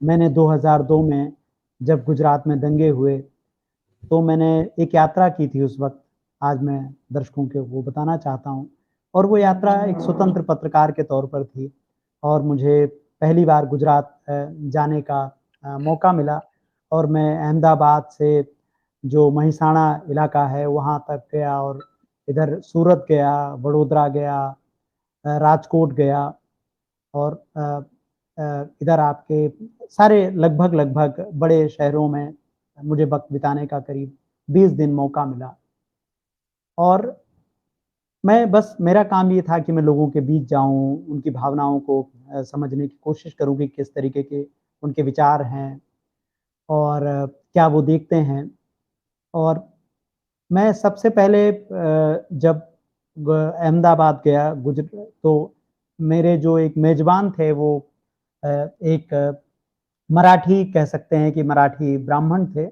मैंने 2002 में जब गुजरात में दंगे हुए, तो मैंने एक यात्रा की थी उस वक़्त, आज मैं दर्शकों को वो बताना चाहता हूँ। और वो यात्रा एक स्वतंत्र पत्रकार के तौर पर थी और मुझे पहली बार गुजरात जाने का मौका मिला और मैं अहमदाबाद से जो महिसाणा इलाका है, वहाँ तक गया और इधर सूरत गया, वडोदरा गया, राजकोट गया और इधर आपके सारे लगभग बड़े शहरों में मुझे वक़्त बिताने का करीब 20 दिन मौका मिला। और मैं बस मेरा काम ये था कि मैं लोगों के बीच जाऊँ, उनकी भावनाओं को समझने की कोशिश करूँ कि किस तरीके के उनके विचार हैं और क्या वो देखते हैं। और मैं सबसे पहले जब अहमदाबाद गया तो मेरे जो एक मेज़बान थे वो एक मराठी कह सकते हैं कि मराठी ब्राह्मण थे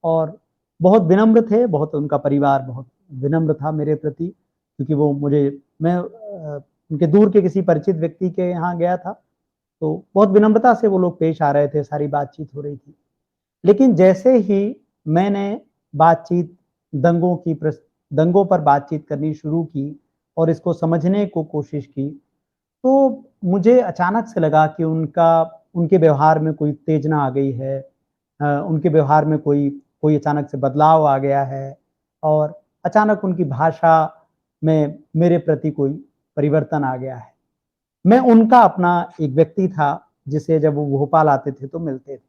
और बहुत विनम्र थे, बहुत उनका परिवार बहुत विनम्र था मेरे प्रति क्योंकि वो मैं उनके दूर के किसी परिचित व्यक्ति के यहाँ गया था, तो बहुत विनम्रता से वो लोग पेश आ रहे थे, सारी बातचीत हो रही थी। लेकिन जैसे ही मैंने बातचीत दंगों पर बातचीत करनी शुरू की और इसको समझने को कोशिश की, तो मुझे अचानक से लगा कि उनके व्यवहार में कोई उत्तेजना आ गई है। उनके व्यवहार में कोई कोई अचानक से बदलाव आ गया है और अचानक उनकी भाषा में मेरे प्रति कोई परिवर्तन आ गया है। मैं उनका अपना एक व्यक्ति था, जिसे जब वो भोपाल आते थे तो मिलते थे।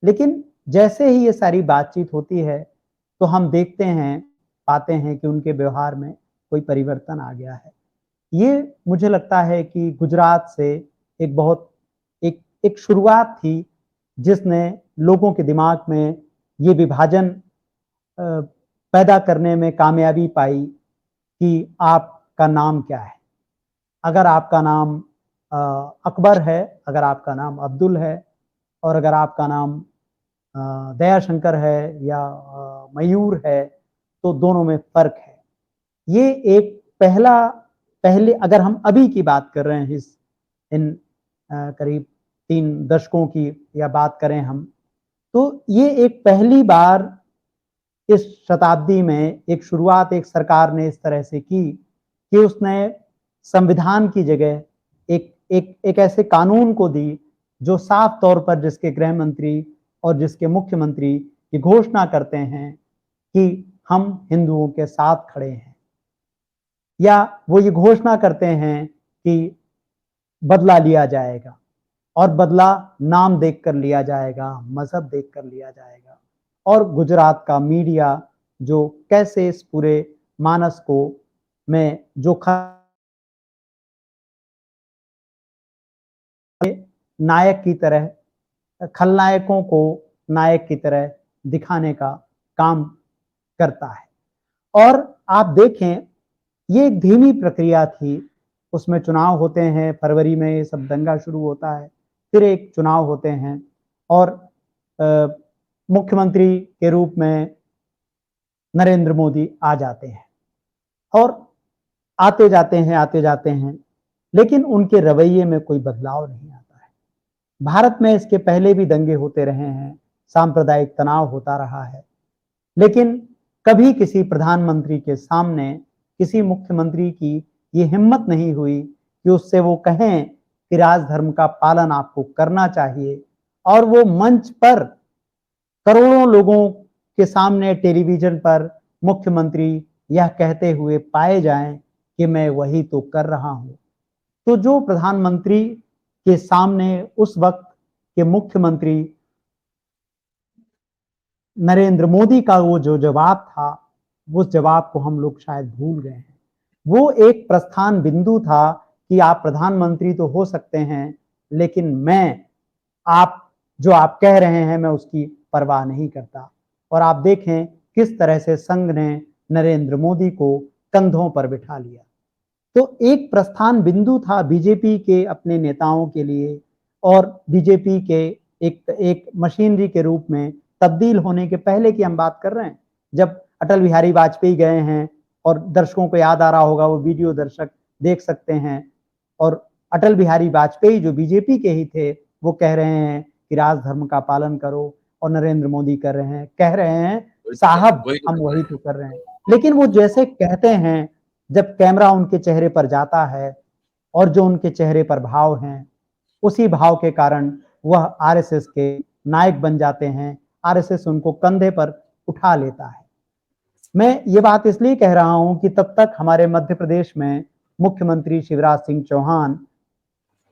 लेकिन जैसे ही ये सारी बातचीत होती है, तो हम पाते हैं कि उनके व्यवहार में कोई परिवर्तन आ गया है। ये मुझे लगता है कि गुजरात से एक बहुत एक एक शुरुआत थी, जिसने लोगों के दिमाग में ये विभाजन पैदा करने में कामयाबी पाई कि आपका नाम क्या है। अगर आपका नाम अकबर है, अगर आपका नाम अब्दुल है और अगर आपका नाम दयाशंकर है या मयूर है, तो दोनों में फ़र्क है। ये एक पहले अगर हम अभी की बात कर रहे हैं इन करीब 3 दशकों की या बात करें हम, तो ये एक पहली बार इस शताब्दी में एक शुरुआत एक सरकार ने इस तरह से की कि उसने संविधान की जगह एक ऐसे कानून को दी, जो साफ तौर पर जिसके गृह मंत्री और जिसके मुख्यमंत्री ये घोषणा करते हैं कि हम हिंदुओं के साथ खड़े हैं। या वो ये घोषणा करते हैं कि बदला लिया जाएगा और बदला नाम देखकर लिया जाएगा, मज़हब देखकर लिया जाएगा। और गुजरात का मीडिया जो कैसे इस पूरे मानस को में जो नायक की तरह खलनायकों को नायक की तरह दिखाने का काम करता है। और आप देखें, ये एक धीमी प्रक्रिया थी, उसमें चुनाव होते हैं, फरवरी में ये सब दंगा शुरू होता है, फिर एक चुनाव होते हैं और मुख्यमंत्री के रूप में नरेंद्र मोदी आ जाते हैं और आते जाते हैं, लेकिन उनके रवैये में कोई बदलाव नहीं आता है। भारत में इसके पहले भी दंगे होते रहे हैं, सांप्रदायिक तनाव होता रहा है, लेकिन कभी किसी प्रधानमंत्री के सामने किसी मुख्यमंत्री की ये हिम्मत नहीं हुई कि उससे वो कहें कि राजधर्म का पालन आपको करना चाहिए और वो मंच पर करोड़ों लोगों के सामने टेलीविजन पर मुख्यमंत्री यह कहते हुए पाए जाएं कि मैं वही तो कर रहा हूं। तो जो प्रधानमंत्री के सामने उस वक्त के मुख्यमंत्री नरेंद्र मोदी का वो जो जवाब था, उस जवाब को हम लोग शायद भूल गए हैं। वो एक प्रस्थान बिंदु था कि आप प्रधानमंत्री तो हो सकते हैं, लेकिन आप जो आप कह रहे हैं मैं उसकी परवाह नहीं करता। और आप देखें किस तरह से संघ ने नरेंद्र मोदी को कंधों पर बिठा लिया। तो एक प्रस्थान बिंदु था बीजेपी के अपने नेताओं के लिए और बीजेपी के एक मशीनरी के रूप में तब्दील होने के पहले की हम बात कर रहे हैं। जब अटल बिहारी वाजपेयी गए हैं और दर्शकों को याद आ रहा होगा, वो वीडियो दर्शक देख सकते हैं, और अटल बिहारी वाजपेयी जो बीजेपी के ही थे, वो कह रहे हैं कि राजधर्म का पालन करो, और नरेंद्र मोदी कर रहे हैं, कह रहे हैं साहब वही तो हम कर वही रहे हैं। तो कर रहे हैं। लेकिन वो जैसे कहते हैं, जब कैमरा उनके चेहरे पर जाता है और जो उनके चेहरे पर भाव हैं, उसी भाव के कारण वह आरएसएस के नायक बन जाते हैं। आरएसएस उनको कंधे पर उठा लेता है। मैं ये बात इसलिए कह रहा हूं कि तब तक हमारे मध्य प्रदेश में मुख्यमंत्री शिवराज सिंह चौहान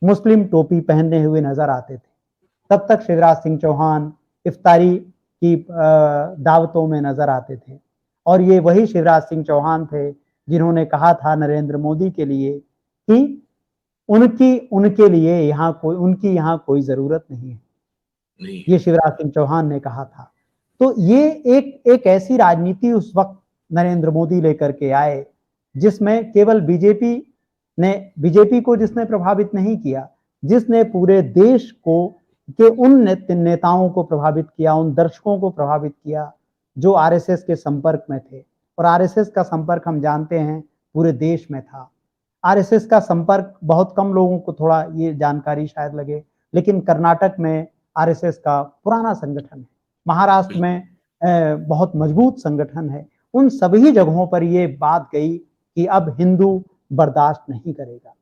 मुस्लिम टोपी पहने हुए नजर आते थे। तब तक शिवराज सिंह चौहान इफ्तारी की दावतों में नजर आते थे, और ये वही शिवराज सिंह चौहान थे जिन्होंने कहा था नरेंद्र मोदी के लिए कि उनकी उनके लिए यहाँ कोई उनकी यहाँ कोई जरूरत नहीं है। नहीं। ये शिवराज सिंह चौहान ने कहा था। तो ये एक ऐसी राजनीति उस वक्त नरेंद्र मोदी लेकर के आए, जिसमें केवल बीजेपी को जिसने प्रभावित नहीं किया, जिसने पूरे देश को के उन नेताओं को प्रभावित किया, उन दर्शकों को प्रभावित किया जो आरएसएस के संपर्क में थे। और आरएसएस का संपर्क हम जानते हैं पूरे देश में था। आरएसएस का संपर्क बहुत कम लोगों को थोड़ा ये जानकारी शायद लगे, लेकिन कर्नाटक में आरएसएस का पुराना संगठन है, महाराष्ट्र में बहुत मजबूत संगठन है। उन सभी जगहों पर ये बात गई कि अब हिंदू बर्दाश्त नहीं करेगा।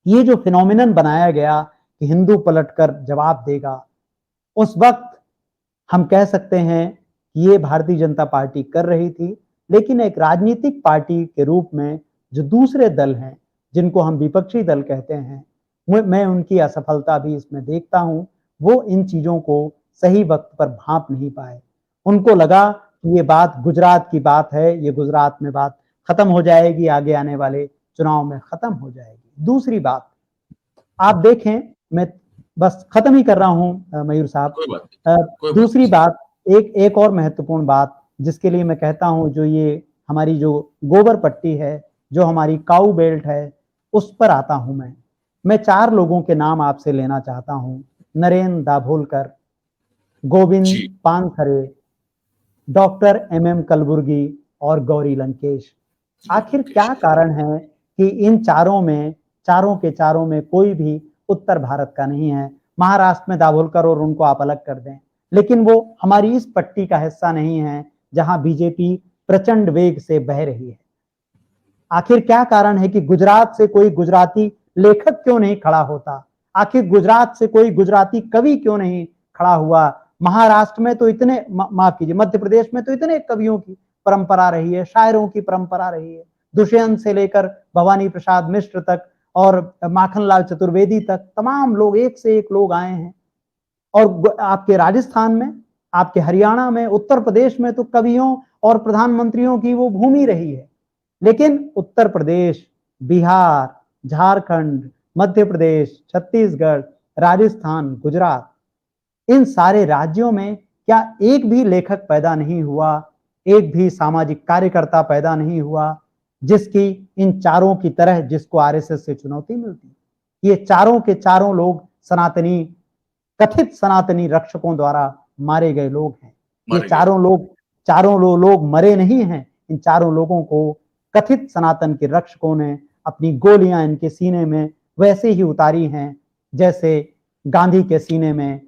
ये जो फिनोमिनन बनाया गया कि हिंदू पलटकर जवाब देगा, उस वक्त हम कह सकते हैं कि ये भारतीय जनता पार्टी कर रही थी। लेकिन एक राजनीतिक पार्टी के रूप में जो दूसरे दल हैं, जिनको हम विपक्षी दल कहते हैं, मैं उनकी असफलता भी इसमें देखता हूं। वो इन चीजों को सही वक्त पर भांप नहीं पाए। उनको लगा कि ये बात गुजरात की बात है, ये गुजरात में बात खत्म हो जाएगी, आगे आने वाले चुनाव में खत्म हो जाएगी। दूसरी बात आप देखें, मैं बस खत्म ही कर रहा हूं मयूर साहब। कोई बात नहीं, कोई बात दूसरी बात, एक और महत्वपूर्ण बात जिसके लिए मैं कहता हूं, जो ये हमारी जो गोबर पट्टी है, जो हमारी काऊ बेल्ट है, उस पर आता हूं मैं 4 लोगों के नाम आपसे लेना चाहता हूं। नरेन दाभोलकर, गोविंद जी। पानखरे, डॉक्टर एमएम कलबुर्गी और गौरी लंकेश। आखिर क्या कारण है कि इन चारों में कोई भी उत्तर भारत का नहीं है? महाराष्ट्र में दाभोलकर और उनको आप अलग कर दें, लेकिन वो हमारी इस पट्टी का हिस्सा नहीं है जहां बीजेपी प्रचंड वेग से बह रही है। आखिर क्या कारण है कि गुजरात से कोई गुजराती लेखक क्यों नहीं खड़ा होता? आखिर गुजरात से कोई गुजराती कवि क्यों नहीं खड़ा हुआ? महाराष्ट्र में तो इतने, माफ कीजिए, मध्य प्रदेश में तो इतने कवियों की परंपरा रही है, शायरों की परंपरा रही है, दुष्यंत से लेकर भवानी प्रसाद मिश्र तक और माखनलाल चतुर्वेदी तक तमाम लोग, एक से एक लोग आए हैं। और आपके राजस्थान में, आपके हरियाणा में, उत्तर प्रदेश में तो कवियों और प्रधानमंत्रियों की वो भूमि रही है। लेकिन उत्तर प्रदेश, बिहार, झारखंड, मध्य प्रदेश, छत्तीसगढ़, राजस्थान, गुजरात, इन सारे राज्यों में क्या एक भी लेखक पैदा नहीं हुआ, एक भी सामाजिक कार्यकर्ता पैदा नहीं हुआ जिसकी इन चारों की तरह, जिसको आरएसएस से चुनौती मिलती? ये चारों के चारों लोग सनातनी, कथित सनातनी रक्षकों द्वारा मारे गए लोग हैं। ये चारों लोग मरे नहीं हैं। इन चारों लोगों को कथित सनातन के रक्षकों ने अपनी गोलियां इनके सीने में वैसे ही उतारी हैं जैसे गांधी के सीने में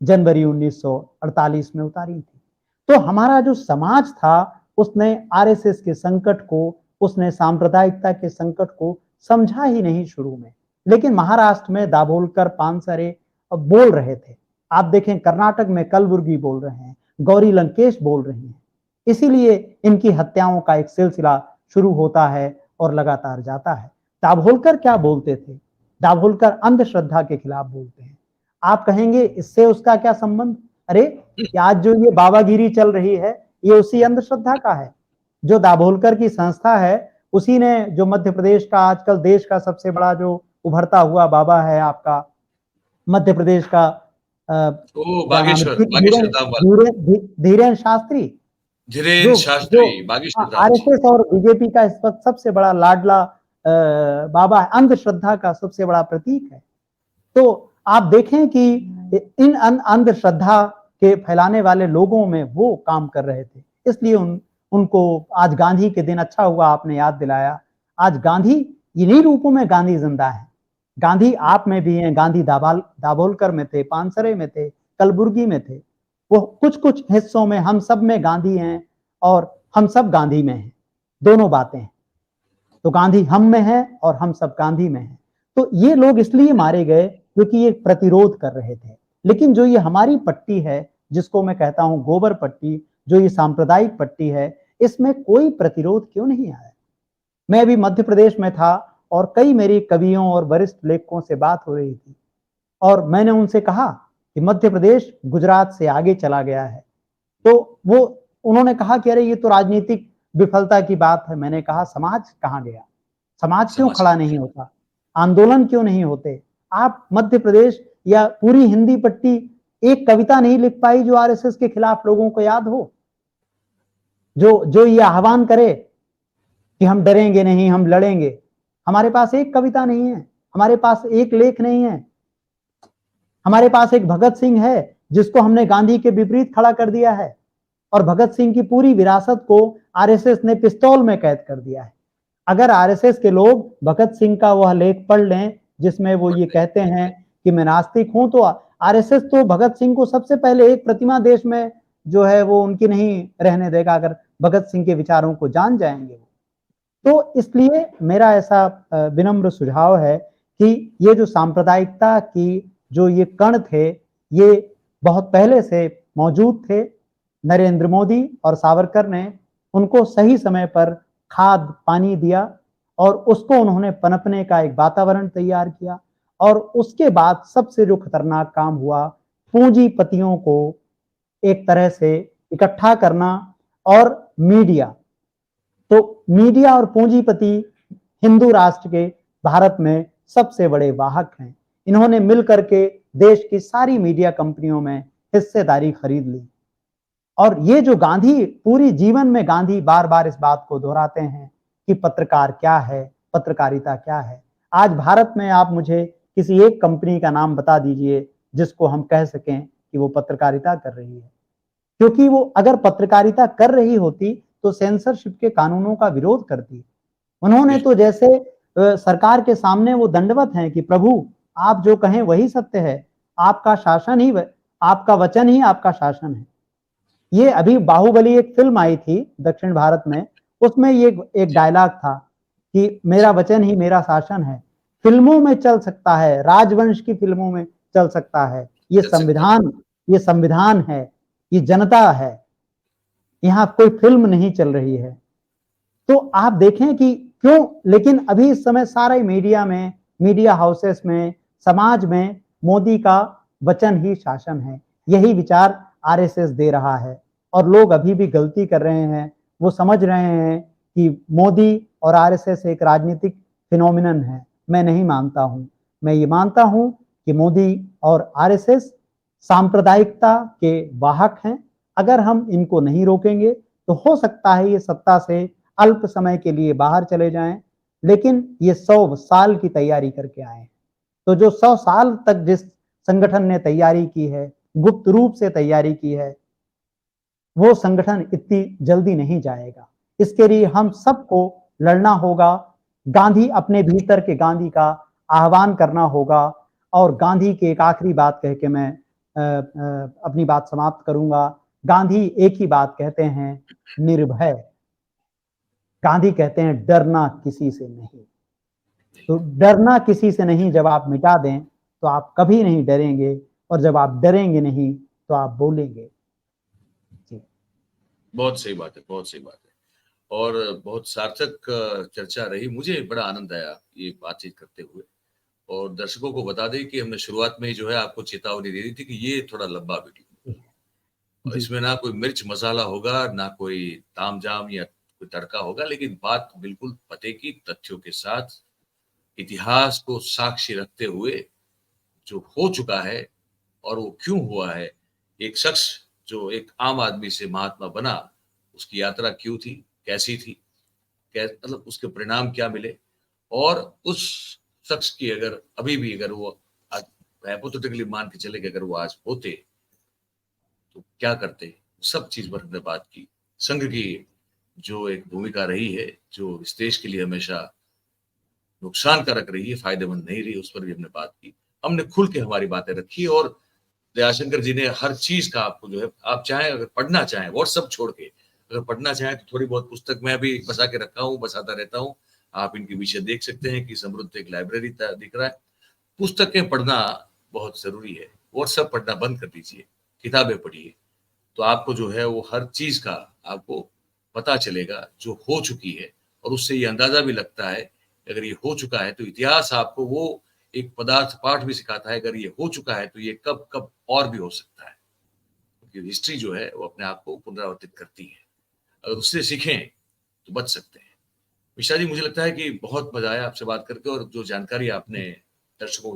जनवरी 1948 में उतारी थी। तो हमारा जो समाज था, उसने आरएसएस के संकट को, उसने सांप्रदायिकता के संकट को समझा ही नहीं शुरू में। लेकिन महाराष्ट्र में दाभोलकर, पानसरे बोल रहे थे। आप देखें कर्नाटक में कलबुर्गी बोल रहे हैं, गौरी लंकेश बोल रही हैं। इसीलिए इनकी हत्याओं का एक सिलसिला शुरू होता है और लगातार जाता है। दाभोलकर क्या बोलते थे? दाभोलकर अंधश्रद्धा के खिलाफ बोलते हैं। आप कहेंगे इससे उसका क्या संबंध? अरे आज जो ये बाबागिरी चल रही है, ये उसी अंधश्रद्धा का है। जो दाभोलकर की संस्था है, उसी ने जो मध्य प्रदेश का, आजकल देश का सबसे बड़ा जो उभरता हुआ बाबा है आपका, मध्य प्रदेश का क्या नाम है, बागेश्वर धाम वाला, धीरेन्द्र शास्त्री, धीरेन्द्र जो जो शास्त्री, बागेश्वर धाम जी। आरएसएस और बीजेपी का इस वक्त सबसे बड़ा लाडला बाबा है, अंधश्रद्धा का सबसे बड़ा प्रतीक है। तो आप देखें कि इन अंधश्रद्धा के फैलाने वाले लोगों में वो काम कर रहे थे। इसलिए उनको आज गांधी के दिन, अच्छा हुआ आपने याद दिलाया, आज गांधी इन्हीं रूपों में गांधी जिंदा है। गांधी आप में भी हैं, गांधी दाभोलकर में थे, पानसरे में थे, कलबुर्गी में थे। वो कुछ कुछ हिस्सों में हम सब में गांधी हैं और हम सब गांधी में हैं, दोनों बातें हैं। तो गांधी हम में है और हम सब गांधी में हैं। तो ये लोग इसलिए मारे गए क्योंकि ये प्रतिरोध कर रहे थे। लेकिन जो ये हमारी पट्टी है, जिसको मैं कहता हूं गोबर पट्टी, जो ये सांप्रदायिक पट्टी है, इसमें कोई प्रतिरोध क्यों नहीं आया? मैं अभी मध्य प्रदेश में था और कई मेरी कवियों और वरिष्ठ लेखकों से बात हो रही थी और मैंने उनसे कहा कि मध्य प्रदेश गुजरात से आगे चला गया है। तो वो उन्होंने कहा कि अरे ये तो राजनीतिक विफलता की बात है। मैंने कहा समाज कहाँ गया? समाज क्यों समाज खड़ा नहीं होता? आंदोलन क्यों नहीं होते? आप मध्य प्रदेश या पूरी हिंदी पट्टी एक कविता नहीं लिख पाई जो आरएसएस के खिलाफ लोगों को याद हो, जो जो ये आह्वान करे कि हम डरेंगे नहीं, हम लड़ेंगे। हमारे पास एक कविता नहीं है, हमारे पास एक लेख नहीं है। हमारे पास एक भगत सिंह है जिसको हमने गांधी के विपरीत खड़ा कर दिया है और भगत सिंह की पूरी विरासत को आरएसएस ने पिस्तौल में कैद कर दिया है। अगर आरएसएस के लोग भगत सिंह का वह लेख पढ़ लें जिसमें वो ये कहते हैं कि मैं नास्तिक हूं, तो आरएसएस तो भगत सिंह को सबसे पहले एक प्रतिमा देश में जो है वो उनकी नहीं रहने देगा अगर भगत सिंह के विचारों को जान जाएंगे। तो इसलिए मेरा ऐसा विनम्र सुझाव है कि ये जो सांप्रदायिकता की जो ये कण थे, ये बहुत पहले से मौजूद थे। नरेंद्र मोदी और सावरकर ने उनको सही समय पर खाद पानी दिया और उसको उन्होंने पनपने का एक वातावरण तैयार किया। और उसके बाद सबसे जो खतरनाक काम हुआ, पूंजीपतियों को एक तरह से इकट्ठा करना। और मीडिया, तो मीडिया और पूंजीपति हिंदू राष्ट्र के भारत में सबसे बड़े वाहक हैं। इन्होंने मिलकर के देश की सारी मीडिया कंपनियों में हिस्सेदारी खरीद ली। और ये जो गांधी पूरी जीवन में गांधी बार बार इस बात को दोहराते हैं कि पत्रकार क्या है, पत्रकारिता क्या है। आज भारत में आप मुझे किसी एक कंपनी का नाम बता दीजिए जिसको हम कह सकें कि वो पत्रकारिता कर रही है। क्योंकि वो अगर पत्रकारिता कर रही होती तो सेंसरशिप के कानूनों का विरोध करती। उन्होंने तो जैसे सरकार के सामने वो दंडवत हैं कि प्रभु आप जो कहें वही सत्य है, आपका शासन ही, आपका वचन ही आपका शासन है। ये अभी बाहुबली एक फिल्म आई थी दक्षिण भारत में, उसमें ये एक डायलॉग था कि मेरा वचन ही मेरा शासन है। फिल्मों में चल सकता है, राजवंश की फिल्मों में चल सकता है, ये चल सकता है। संविधान, ये संविधान है, ये जनता है, यहाँ कोई फिल्म नहीं चल रही है। तो आप देखें कि क्यों, लेकिन अभी इस समय सारे मीडिया में, मीडिया हाउसेस में, समाज में मोदी का वचन ही शासन है, यही विचार आरएसएस दे रहा है। और लोग अभी भी गलती कर रहे हैं, वो समझ रहे हैं कि मोदी और आरएसएस एक राजनीतिक फिनोमिनन है। मैं नहीं मानता हूं। मैं ये मानता हूं कि मोदी और आरएसएस सांप्रदायिकता के वाहक हैं। अगर हम इनको नहीं रोकेंगे तो हो सकता है ये सत्ता से अल्प समय के लिए बाहर चले जाएं, लेकिन ये 100 साल की तैयारी करके आए। तो जो 100 साल तक जिस संगठन ने तैयारी की है, गुप्त रूप से तैयारी की है, वो संगठन इतनी जल्दी नहीं जाएगा। इसके लिए हम सबको लड़ना होगा। गांधी अपने भीतर के गांधी का आह्वान करना होगा। और गांधी की एक आखिरी बात कह के मैं अपनी बात समाप्त करूंगा। गांधी एक ही बात कहते हैं, निर्भय। गांधी कहते हैं डरना किसी से नहीं। तो डरना किसी से नहीं जब आप मिटा दें तो आप कभी नहीं डरेंगे, और जब आप डरेंगे नहीं तो आप बोलेंगे। जी। बहुत सही बात है, बहुत सही बात है। और बहुत सार्थक चर्चा रही। मुझे बड़ा आनंद आया ये बातचीत करते हुए। और दर्शकों को बता दें कि हमने शुरुआत में ही जो है आपको चेतावनी दे दी थी कि ये थोड़ा लंबा वीडियो, और जी। इसमें ना कोई मिर्च मसाला होगा, ना कोई तामझाम या कोई तड़का होगा, लेकिन बात बिल्कुल पते की, तथ्यों के साथ, इतिहास को साक्षी रखते हुए जो हो चुका है और वो क्यों हुआ है। एक शख्स जो एक आम आदमी से महात्मा बना, उसकी यात्रा क्यों थी, कैसी थी, मतलब उसके परिणाम क्या मिले। और उस शख्स की अगर अभी भी अगर वो हाइपोथेटिकली मान के चले कि अगर वो आज होते तो क्या करते, सब चीज पर हमने बात की। संघ की जो एक भूमिका रही है, जो इस देश के लिए हमेशा नुकसानकारक रही है, फायदेमंद नहीं रही, उस पर भी हमने बात की। हमने खुल के हमारी बातें रखी और दयाशंकर जी ने हर चीज का आपको जो है, आप चाहें अगर पढ़ना चाहें व्हाट्सएप छोड़ के, अगर पढ़ना चाहें तो थोड़ी बहुत पुस्तक मैं भी बसा के रखा हूँ, बसाता रहता हूँ। आप इनके विषय देख सकते हैं कि समृद्ध एक लाइब्रेरी दिख रहा है। पुस्तकें पढ़ना बहुत जरूरी है। व्हाट्सएप पढ़ना बंद कर दीजिए, किताबें पढ़िए, तो आपको जो है वो हर चीज का आपको पता चलेगा जो हो चुकी है। और उससे ये अंदाजा भी लगता है अगर ये हो चुका है तो इतिहास आपको वो एक पदार्थ पाठ भी सिखाता है, अगर ये हो चुका है तो ये कब कब और भी हो सकता है, क्योंकि हिस्ट्री जो है वो अपने आप को पुनरावर्तित करती है। अगर उससे सीखें तो बच सकते हैं। मिश्रा जी, मुझे लगता है कि बहुत मजा आया आपसे बात करके, और जो जानकारी आपने दर्शकों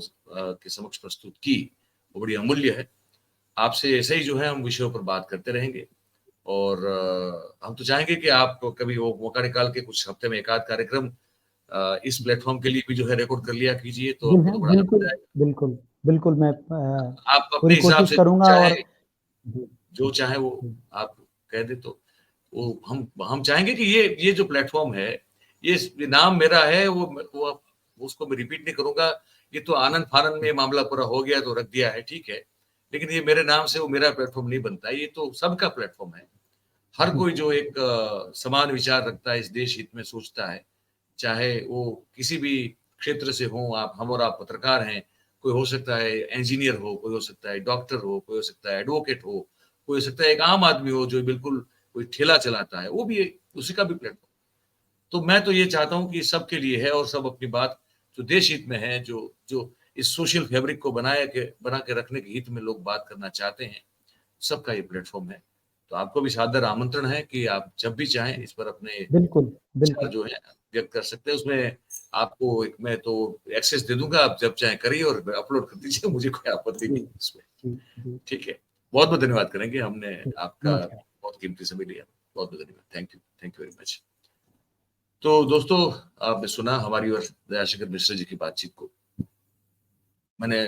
के समक्ष प्रस्तुत की वो बड़ी अमूल्य है। आपसे ऐसे ही जो है हम विषयों पर बात करते रहेंगे, और हम तो चाहेंगे कि आप कभी वो मौका निकाल के कुछ हफ्ते में एक आध कार्यक्रम इस प्लेटफॉर्म के लिए भी जो है रिकॉर्ड कर लिया कीजिए, तो जी हमको हाँ, तो बड़ा बिल्कुल, आनंद आएगा। बिल्कुल, बिल्कुल मैं आप अपने पूरी हिसाब कोशिश से जो करूँगा चाहे और जी, जो चाहे वो जी, आप कह दे, तो वो हम चाहेंगे कि ये जो प्लेटफॉर्म है, ये नाम मेरा है, वो उसको मैं रिपीट नहीं करूंगा। ये तो आनंद फानंद में मामला पूरा हो गया तो रख दिया है, ठीक है, लेकिन ये मेरे नाम से वो मेरा प्लेटफॉर्म नहीं बनता, ये तो सबका प्लेटफॉर्म है। हर जी, कोई जो एक समान विचार रखता है, इस देश हित में सोचता है, चाहे वो किसी भी क्षेत्र से हो, आप हम और आप पत्रकार हैं, कोई हो सकता है इंजीनियर हो, कोई हो सकता है डॉक्टर हो, कोई हो सकता है एडवोकेट हो, कोई हो सकता है एक आम आदमी हो जो बिल्कुल कोई ठेला चलाता है, वो भी उसी का भी प्लेटफॉर्म। तो मैं तो ये चाहता हूँ कि सबके लिए है, और सब अपनी बात जो देश हित में है, जो जो इस सोशल फैब्रिक को बना के रखने के हित में लोग बात करना चाहते हैं, सबका ये प्लेटफॉर्म है। तो आपको भी सादर आमंत्रण है कि आप जब भी चाहें इस पर अपने बिल्कुल, विचार बिल्कुल। जो है व्यक्त कर सकते हैं। उसमें आपको एक मैं तो एक्सेस दे दूंगा, आप जब चाहे करिए और अपलोड कर दीजिए, मुझे कोई आपत्ति जी, नहीं है इसमें। जी, जी, ठीक है, बहुत बहुत धन्यवाद करेंगे, हमने जी, आपका नमस्कार। बहुत कीमती समय लिया। बहुत बहुत धन्यवाद, थैंक यू वेरी मच। तो दोस्तों, आपने सुना हमारी और दयाशंकर मिश्रा जी की बातचीत को। मैंने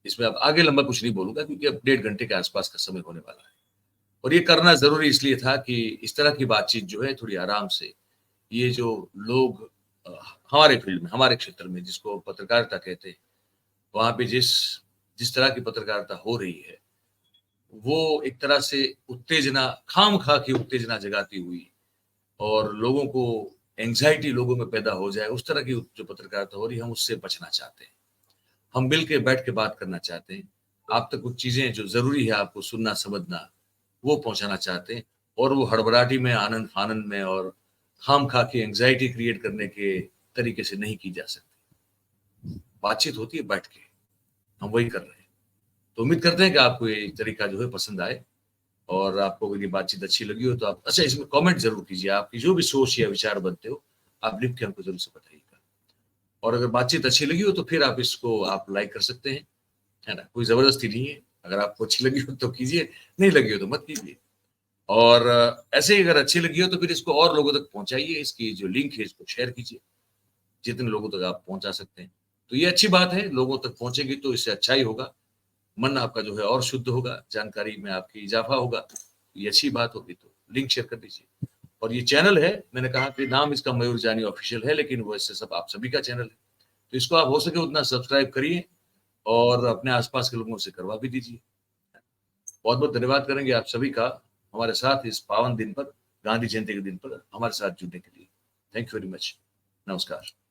इसमें अब आगे लंबा कुछ नहीं बोलूंगा, क्योंकि अब 1.5 घंटे के आसपास का समय होने वाला है, और ये करना जरूरी इसलिए था कि इस तरह की बातचीत जो है थोड़ी आराम से, ये जो लोग अ, हमारे फील्ड में, हमारे क्षेत्र में जिसको पत्रकारिता कहते हैं, वहां पे जिस जिस तरह की पत्रकारिता हो रही है, वो एक तरह से उत्तेजना, खाम खा की उत्तेजना जगाती हुई, और लोगों को एंग्जाइटी लोगों में पैदा हो जाए, उस तरह की जो पत्रकारिता हो रही है, हम उससे बचना चाहते हैं। हम मिल के बैठ के बात करना चाहते हैं। आप तक कुछ चीजें जो जरूरी है आपको सुनना समझना, वो पहुंचाना चाहते हैं, और वो हड़बड़ाहटी में, आनंद फानंद में और खाम खा के एंग्जाइटी क्रिएट करने के तरीके से नहीं की जा सकती। बातचीत होती है बैठ के, हम वही कर रहे हैं। तो उम्मीद करते हैं कि आपको ये तरीका जो है पसंद आए, और आपको अगर ये बातचीत अच्छी लगी हो तो आप अच्छा इसमें कमेंट जरूर कीजिए, आपकी जो भी सोच या विचार बनते हो आप लिख के हमको जरूर से बताइएगा। और अगर बातचीत अच्छी लगी हो तो फिर आप इसको आप लाइक कर सकते हैं, है ना, कोई जबरदस्ती नहीं है। अगर आपको अच्छी लगी हो तो कीजिए, नहीं लगी हो तो मत कीजिए। और ऐसे ही अगर अच्छी लगी हो तो फिर इसको और लोगों तक पहुंचाइए, इसकी जो लिंक है इसको शेयर कीजिए, जितने लोगों तक आप पहुंचा सकते हैं। तो ये अच्छी बात है, लोगों तक पहुंचेगी तो इससे अच्छा ही होगा, मन आपका जो है और शुद्ध होगा, जानकारी में आपकी इजाफा होगा, ये अच्छी बात होगी। तो लिंक शेयर कर दीजिए। और ये चैनल है, मैंने कहा कि नाम इसका मयूर जानी ऑफिशियल है, लेकिन वैसे सब आप सभी का चैनल है, तो इसको आप हो सके उतना सब्सक्राइब करिए, और अपने आसपास के लोगों से करवा भी दीजिए। बहुत बहुत धन्यवाद करेंगे आप सभी का, हमारे साथ इस पावन दिन पर, गांधी जयंती के दिन पर हमारे साथ जुड़ने के लिए। Thank you very much. नमस्कार।